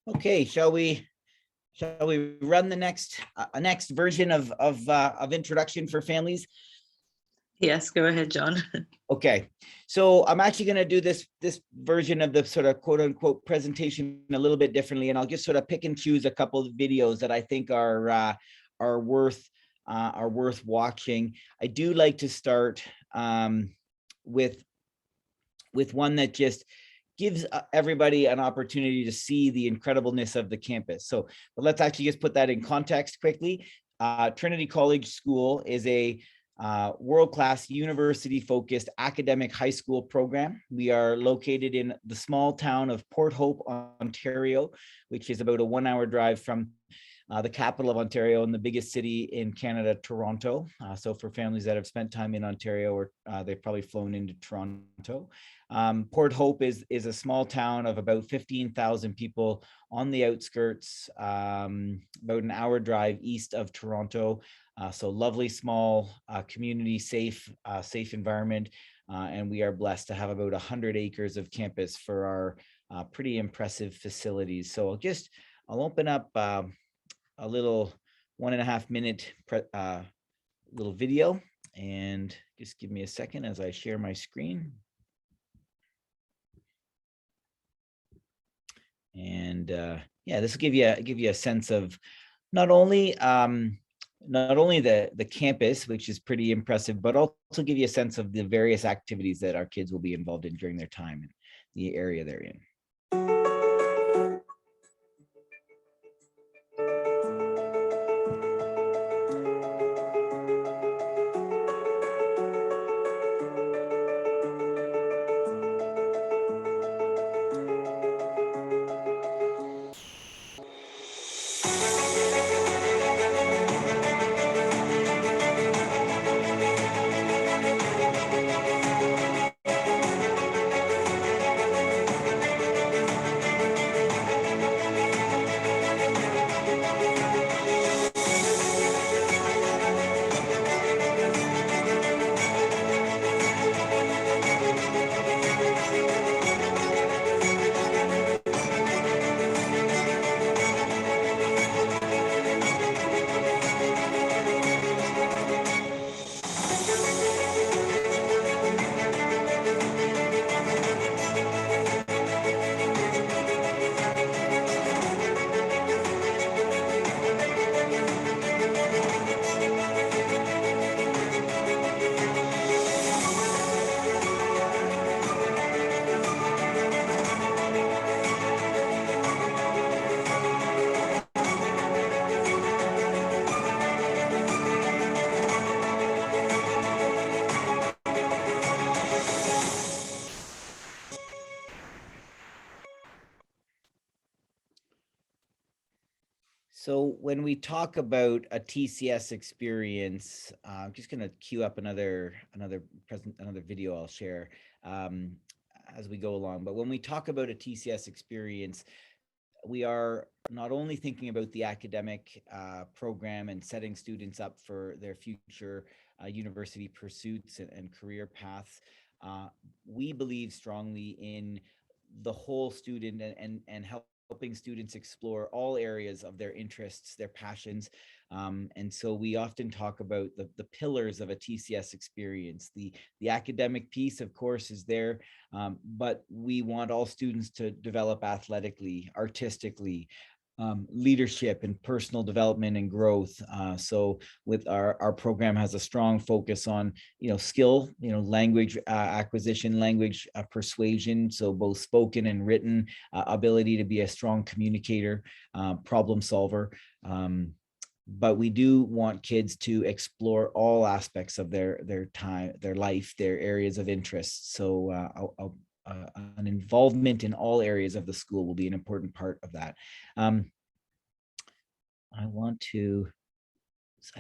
Okay, shall we run the next version of introduction for families? Yes, go ahead, John. Okay, so I'm actually going to do this version of the sort of quote unquote presentation a little bit differently, and I'll just sort of pick and choose a couple of videos that I think are worth watching. I do like to start with one that just gives everybody an opportunity to see the incredibleness of the campus. So, but let's actually just put that in context quickly. Trinity College School is a world-class university-focused academic high school program. We are located in the small town of Port Hope, Ontario, which is about a 1-hour drive from the capital of Ontario and the biggest city in Canada, Toronto. So for families that have spent time in Ontario, or they've probably flown into Toronto. Port Hope is a small town of about 15,000 people on the outskirts, about an hour drive east of Toronto. So lovely, small community, safe environment. And we are blessed to have about 100 acres of campus for our pretty impressive facilities. So I'll open up a little 1.5 minute little video, and just give me a second as I share my screen. And yeah, this will give you a sense of not only the campus, which is pretty impressive, but also give you a sense of the various activities that our kids will be involved in during their time in the area they're in. So when we talk about a TCS experience, I'm just going to queue up another video I'll share as we go along. But when we talk about a TCS experience, we are not only thinking about the academic program and setting students up for their future university pursuits and career paths. We believe strongly in the whole student and helping students explore all areas of their interests, their passions. And so we often talk about the pillars of a TCS experience. The academic piece, of course, is there, but we want all students to develop athletically, artistically, leadership and personal development and growth. So with our program has a strong focus on, skill, language acquisition, language persuasion. So both spoken and written, ability to be a strong communicator, problem solver. But we do want kids to explore all aspects of their time, their life, their areas of interest. So an involvement in all areas of the school will be an important part of that. I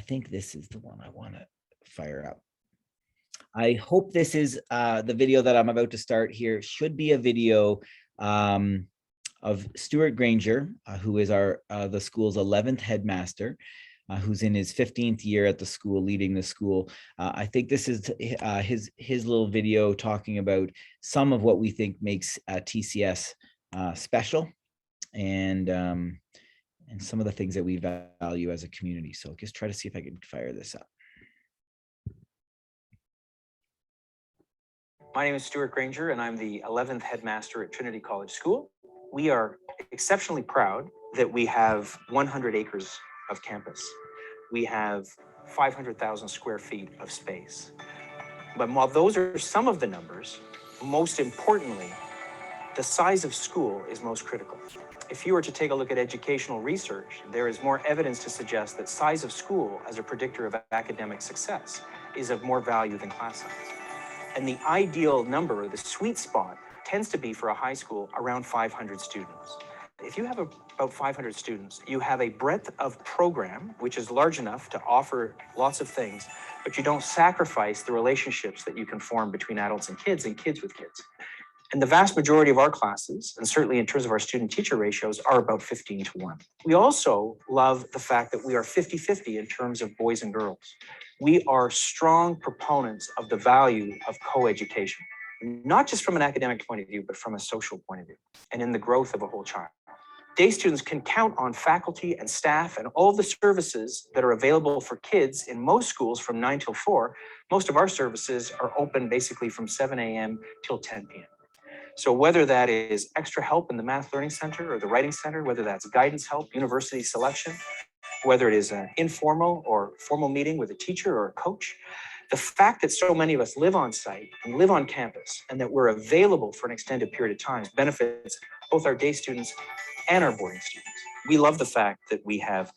think this is the one I want to fire up. I hope this is the video that I'm about to start here. Should be a video of Stuart Granger, who is the school's 11th headmaster, who's in his 15th year at the school, leading the school. I think this is his little video talking about some of what we think makes TCS special. and some of the things that we value as a community. So I'll just try to see if I can fire this up. My name is Stuart Granger, and I'm the 11th headmaster at Trinity College School. We are exceptionally proud that we have 100 acres of campus. We have 500,000 square feet of space. But while those are some of the numbers, most importantly, the size of school is most critical. If you were to take a look at educational research, there is more evidence to suggest that size of school as a predictor of academic success is of more value than class size. And the ideal number, the sweet spot, tends to be for a high school around 500 students. If you have about 500 students, you have a breadth of program, which is large enough to offer lots of things, but you don't sacrifice the relationships that you can form between adults and kids with kids. And the vast majority of our classes, and certainly in terms of our student-teacher ratios, are about 15:1. We also love the fact that we are 50-50 in terms of boys and girls. We are strong proponents of the value of co-education, not just from an academic point of view, but from a social point of view, and in the growth of a whole child. Day students can count on faculty and staff and all the services that are available for kids in most schools from 9 till 4. Most of our services are open basically from 7 a.m. till 10 p.m. So whether that is extra help in the Math Learning Center or the Writing Center, whether that's guidance help, university selection, whether it is an informal or formal meeting with a teacher or a coach, the fact that so many of us live on site and live on campus and that we're available for an extended period of time benefits both our day students and our boarding students. We love the fact that we have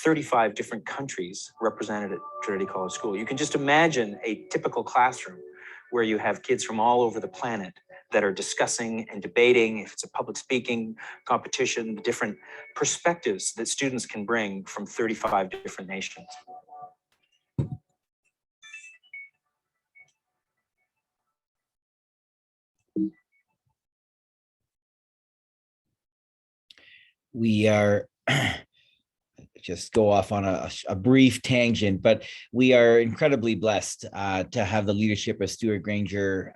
35 different countries represented at Trinity College School. You can just imagine a typical classroom where you have kids from all over the planet that are discussing and debating, if it's a public speaking competition, different perspectives that students can bring from 35 different nations. We are just go off on a brief tangent, but we are incredibly blessed to have the leadership of Stuart Granger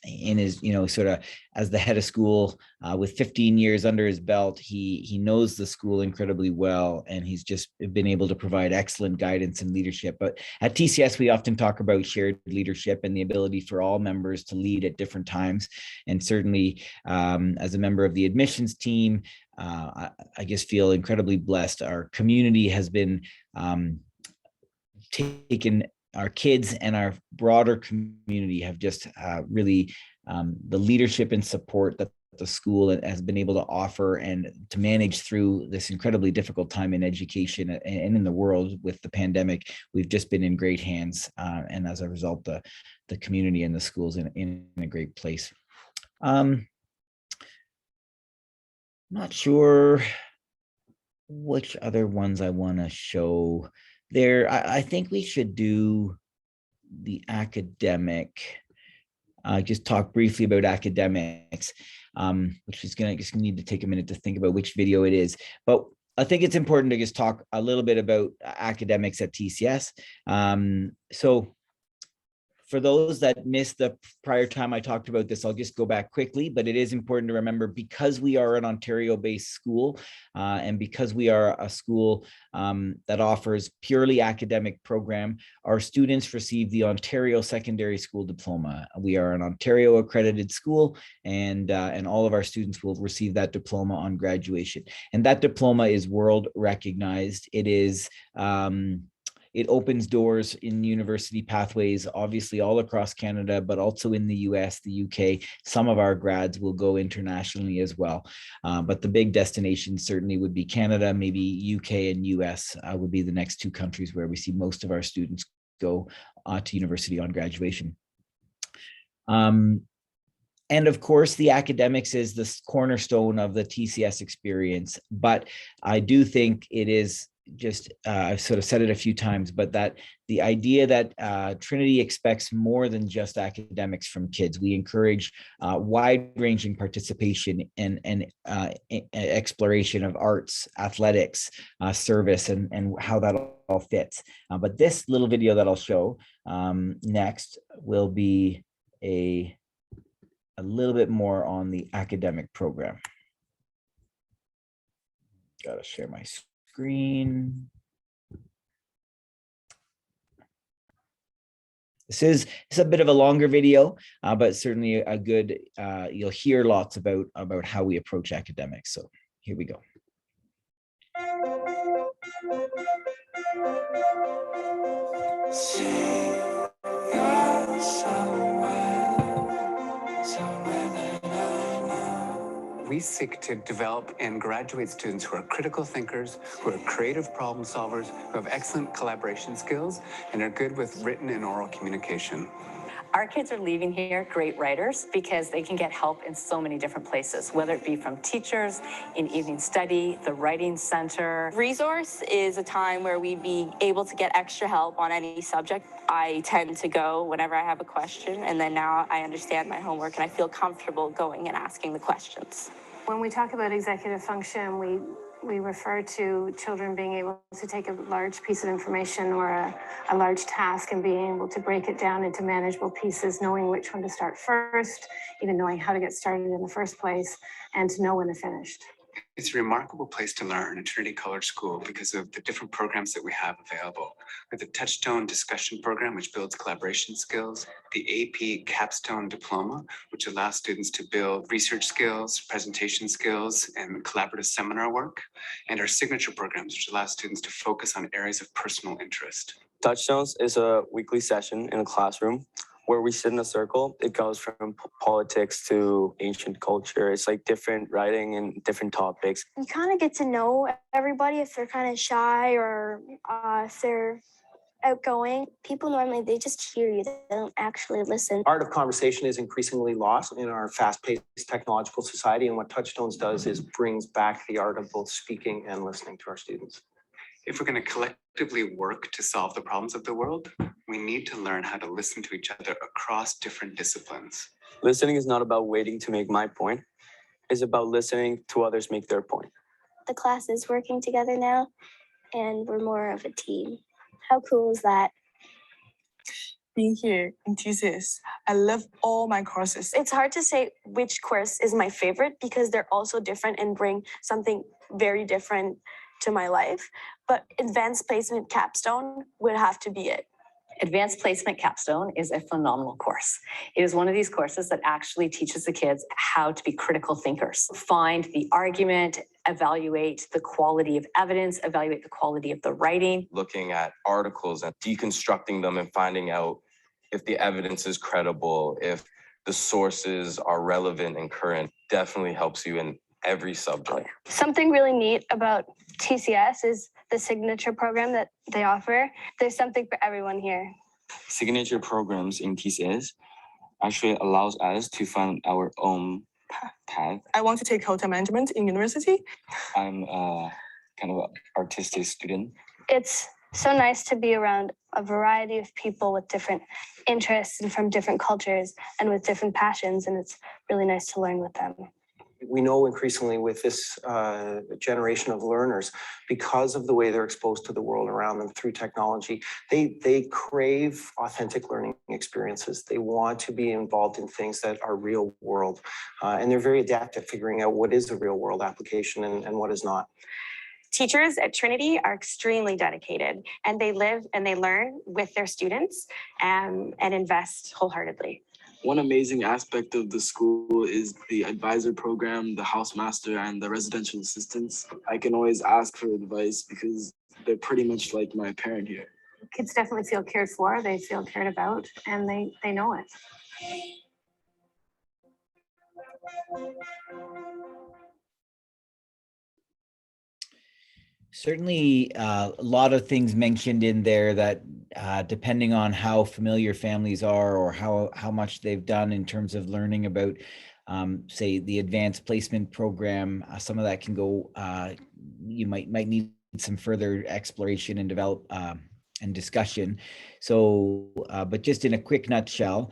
in his, sort of as the head of school with 15 years under his belt. He knows the school incredibly well, and he's just been able to provide excellent guidance and leadership. But at TCS, we often talk about shared leadership and the ability for all members to lead at different times. And certainly as a member of the admissions team, I just feel incredibly blessed. Our community has been taken, our kids and our broader community have just really the leadership and support that the school has been able to offer and to manage through this incredibly difficult time in education and in the world with the pandemic. We've just been in great hands, and as a result, the community and the schools in a great place. Not sure which other ones I want to show there. I think we should do the academic. Just talk briefly about academics, which is just need to take a minute to think about which video it is. But I think it's important to just talk a little bit about academics at TCS. So for those that missed the prior time I talked about this, I'll just go back quickly, but it is important to remember, because we are an Ontario-based school and because we are a school that offers purely academic program, our students receive the Ontario Secondary School Diploma. We are an Ontario accredited school, and all of our students will receive that diploma on graduation. And that diploma is world recognized. It is it opens doors in university pathways, obviously all across Canada, but also in the US, the UK. Some of our grads will go internationally as well. But the big destinations certainly would be Canada, maybe UK and US would be the next two countries where we see most of our students go to university on graduation. And of course, the academics is the cornerstone of the TCS experience. But I do think it is just, I've sort of said it a few times, but that the idea that Trinity expects more than just academics from kids. We encourage wide-ranging participation and exploration of arts, athletics, service, and how that all fits. But this little video that I'll show next will be a little bit more on the academic program. Gotta share my screen. This is a bit of a longer video, but certainly a good, you'll hear lots about how we approach academics. So here we go. We seek to develop and graduate students who are critical thinkers, who are creative problem solvers, who have excellent collaboration skills, and are good with written and oral communication. Our kids are leaving here great writers because they can get help in so many different places, whether it be from teachers, in evening study, the writing center. Resource is a time where we'd be able to get extra help on any subject. I tend to go whenever I have a question, and then now I understand my homework and I feel comfortable going and asking the questions. When we talk about executive function, we refer to children being able to take a large piece of information or a large task and being able to break it down into manageable pieces, knowing which one to start first, even knowing how to get started in the first place, and to know when they're finished. It's a remarkable place to learn at Trinity College School because of the different programs that we have available. With the Touchstone Discussion Program, which builds collaboration skills, the AP Capstone Diploma, which allows students to build research skills, presentation skills, and collaborative seminar work, and our signature programs, which allow students to focus on areas of personal interest. Touchstones is a weekly session in a classroom where we sit in a circle. It goes from politics to ancient culture. It's like different writing and different topics. You kind of get to know everybody if they're kind of shy or if they're outgoing. People normally, they just hear you. They don't actually listen. Art of conversation is increasingly lost in our fast-paced technological society. And what Touchstones does is brings back the art of both speaking and listening to our students. If we're going to collectively work to solve the problems of the world, we need to learn how to listen to each other across different disciplines. Listening is not about waiting to make my point. It's about listening to others make their point. The class is working together now, and we're more of a team. How cool is that? Being here in TCS, I love all my courses. It's hard to say which course is my favorite because they're all so different and bring something very different to my life, but advanced placement capstone would have to be it. Advanced Placement Capstone is a phenomenal course. It is one of these courses that actually teaches the kids how to be critical thinkers, find the argument, evaluate the quality of evidence, evaluate the quality of the writing. Looking at articles and deconstructing them and finding out if the evidence is credible, if the sources are relevant and current, definitely helps you in every subject. Something really neat about TCS is the signature program that they offer. There's something for everyone here. Signature programs in TCS actually allows us to find our own path. I want to take hotel management in university. I'm a kind of an artistic student. It's so nice to be around a variety of people with different interests and from different cultures and with different passions, and it's really nice to learn with them. We know increasingly with this generation of learners, because of the way they're exposed to the world around them through technology, they crave authentic learning experiences. They want to be involved in things that are real world. And they're very adept at figuring out what is a real world application and what is not. Teachers at Trinity are extremely dedicated, and they live and they learn with their students and invest wholeheartedly. One amazing aspect of the school is the advisor program, the housemaster, and the residential assistants. I can always ask for advice because they're pretty much like my parent here. Kids definitely feel cared for, they feel cared about, and they know it. Certainly a lot of things mentioned in there that depending on how familiar families are or how much they've done in terms of learning about, say, the advanced placement program, some of that can go, you might need some further exploration and develop and discussion. So, but just in a quick nutshell,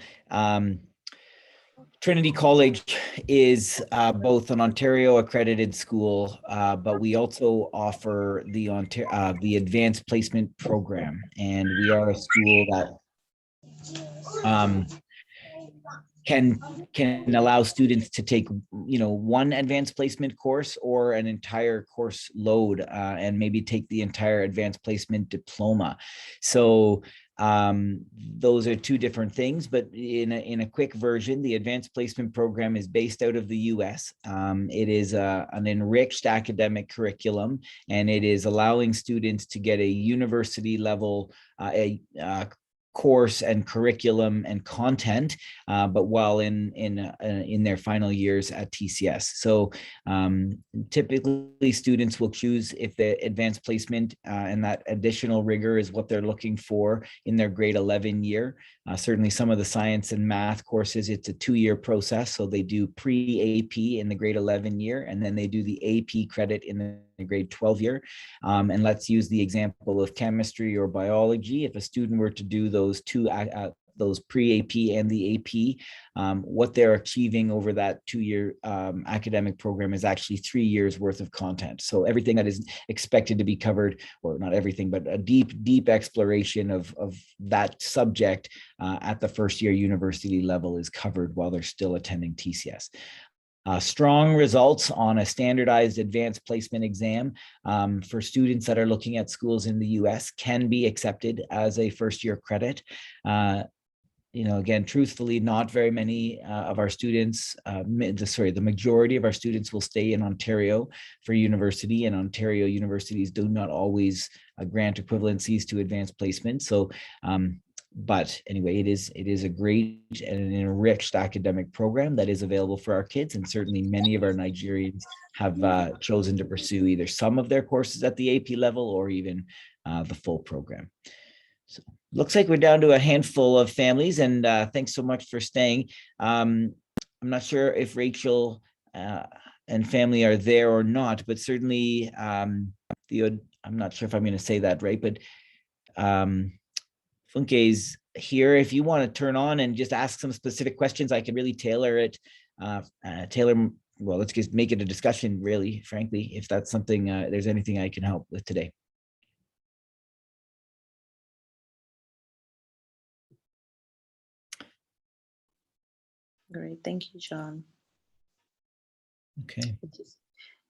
Trinity College is both an Ontario accredited school, but we also offer the advanced placement program, and we are a school that can allow students to take, one advanced placement course or an entire course load, and maybe take the entire advanced placement diploma. So those are two different things, but in a quick version, the advanced placement program is based out of the US. It is an enriched academic curriculum, and it is allowing students to get a university level course and curriculum and content, but while in their final years at TCS. So typically students will choose if the advanced placement and that additional rigor is what they're looking for in their grade 11 year. Certainly some of the science and math courses, it's a 2-year process. So they do pre-AP in the grade 11 year, and then they do the AP credit in the grade 12 year. And let's use the example of chemistry or biology. If a student were to do those those pre-AP and the AP, what they're achieving over that 2-year academic program is actually 3 years worth of content. So everything that is expected to be covered, or not everything, but a deep exploration of that subject at the first year university level is covered while they're still attending TCS. Strong results on a standardized advanced placement exam for students that are looking at schools in the US can be accepted as a first-year credit. Again, truthfully, not very many of our students, the majority of our students will stay in Ontario for university, and Ontario universities do not always grant equivalencies to advanced placement. So but anyway, it is a great and an enriched academic program that is available for our kids, and certainly many of our Nigerians have chosen to pursue either some of their courses at the AP level or even the full program. So looks like we're down to a handful of families, and thanks so much for staying. I'm not sure if Rachel and family are there or not, but certainly I'm not sure if I'm going to say that right, but Funke's here. If you want to turn on and just ask some specific questions, I can really tailor it. Well, let's just make it a discussion, really, frankly, if that's something, there's anything I can help with today. Great, thank you, John. Okay. Just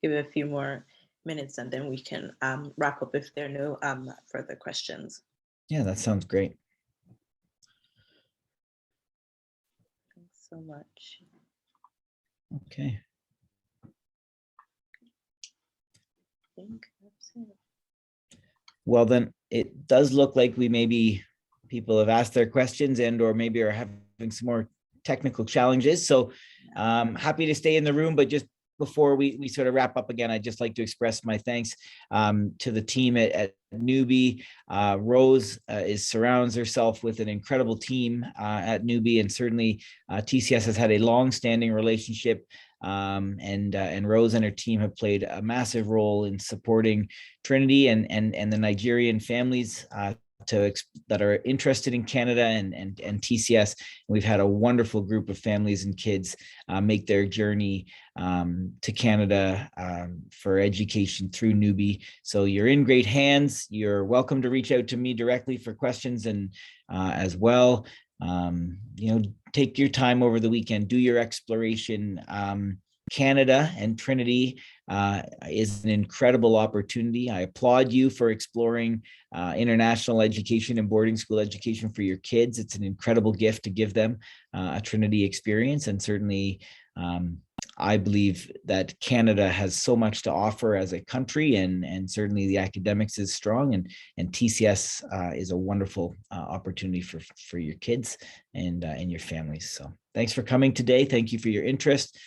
give it a few more minutes and then we can wrap up if there are no further questions. Yeah, that sounds great. Thanks so much. Okay. I think that's it. Well, then it does look like people have asked their questions and or maybe are having some more technical challenges. So happy to stay in the room, but just before we sort of wrap up again, I'd just like to express my thanks to the team at Newbie. Rose surrounds herself with an incredible team at Newbie, and certainly TCS has had a long-standing relationship, and Rose and her team have played a massive role in supporting Trinity and the Nigerian families that are interested in Canada and TCS. We've had a wonderful group of families and kids make their journey to Canada for education through Newbie. So you're in great hands. You're welcome to reach out to me directly for questions, and as well, take your time over the weekend, do your exploration. Canada and Trinity is an incredible opportunity. I applaud you for exploring international education and boarding school education for your kids. It's an incredible gift to give them a Trinity experience. And certainly, I believe that Canada has so much to offer as a country, and certainly the academics is strong, and TCS is a wonderful opportunity for your kids and your families. So thanks for coming today. Thank you for your interest.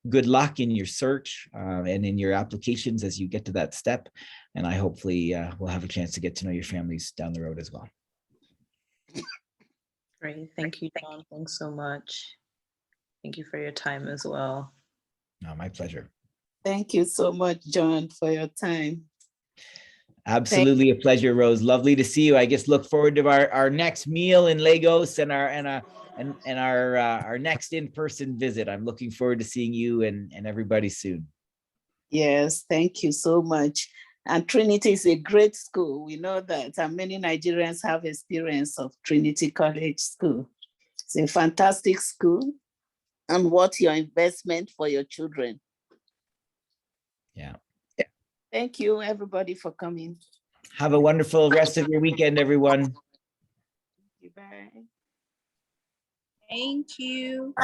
Good luck in your search and in your applications as you get to that step. And I hopefully will have a chance to get to know your families down the road as well. Great. Thank you, John. Thanks so much. Thank you for your time as well. No, my pleasure. Thank you so much, John, for your time. Absolutely a pleasure, Rose. Lovely to see you. I guess look forward to our next meal in Lagos and our next in-person visit. I'm looking forward to seeing you and everybody soon. Yes, thank you so much. And Trinity is a great school. We know that, and many Nigerians have experience of Trinity College School. It's a fantastic school. and what's your investment for your children. Yeah. Thank you, everybody, for coming. Have a wonderful rest of your weekend, everyone. Bye. Thank you.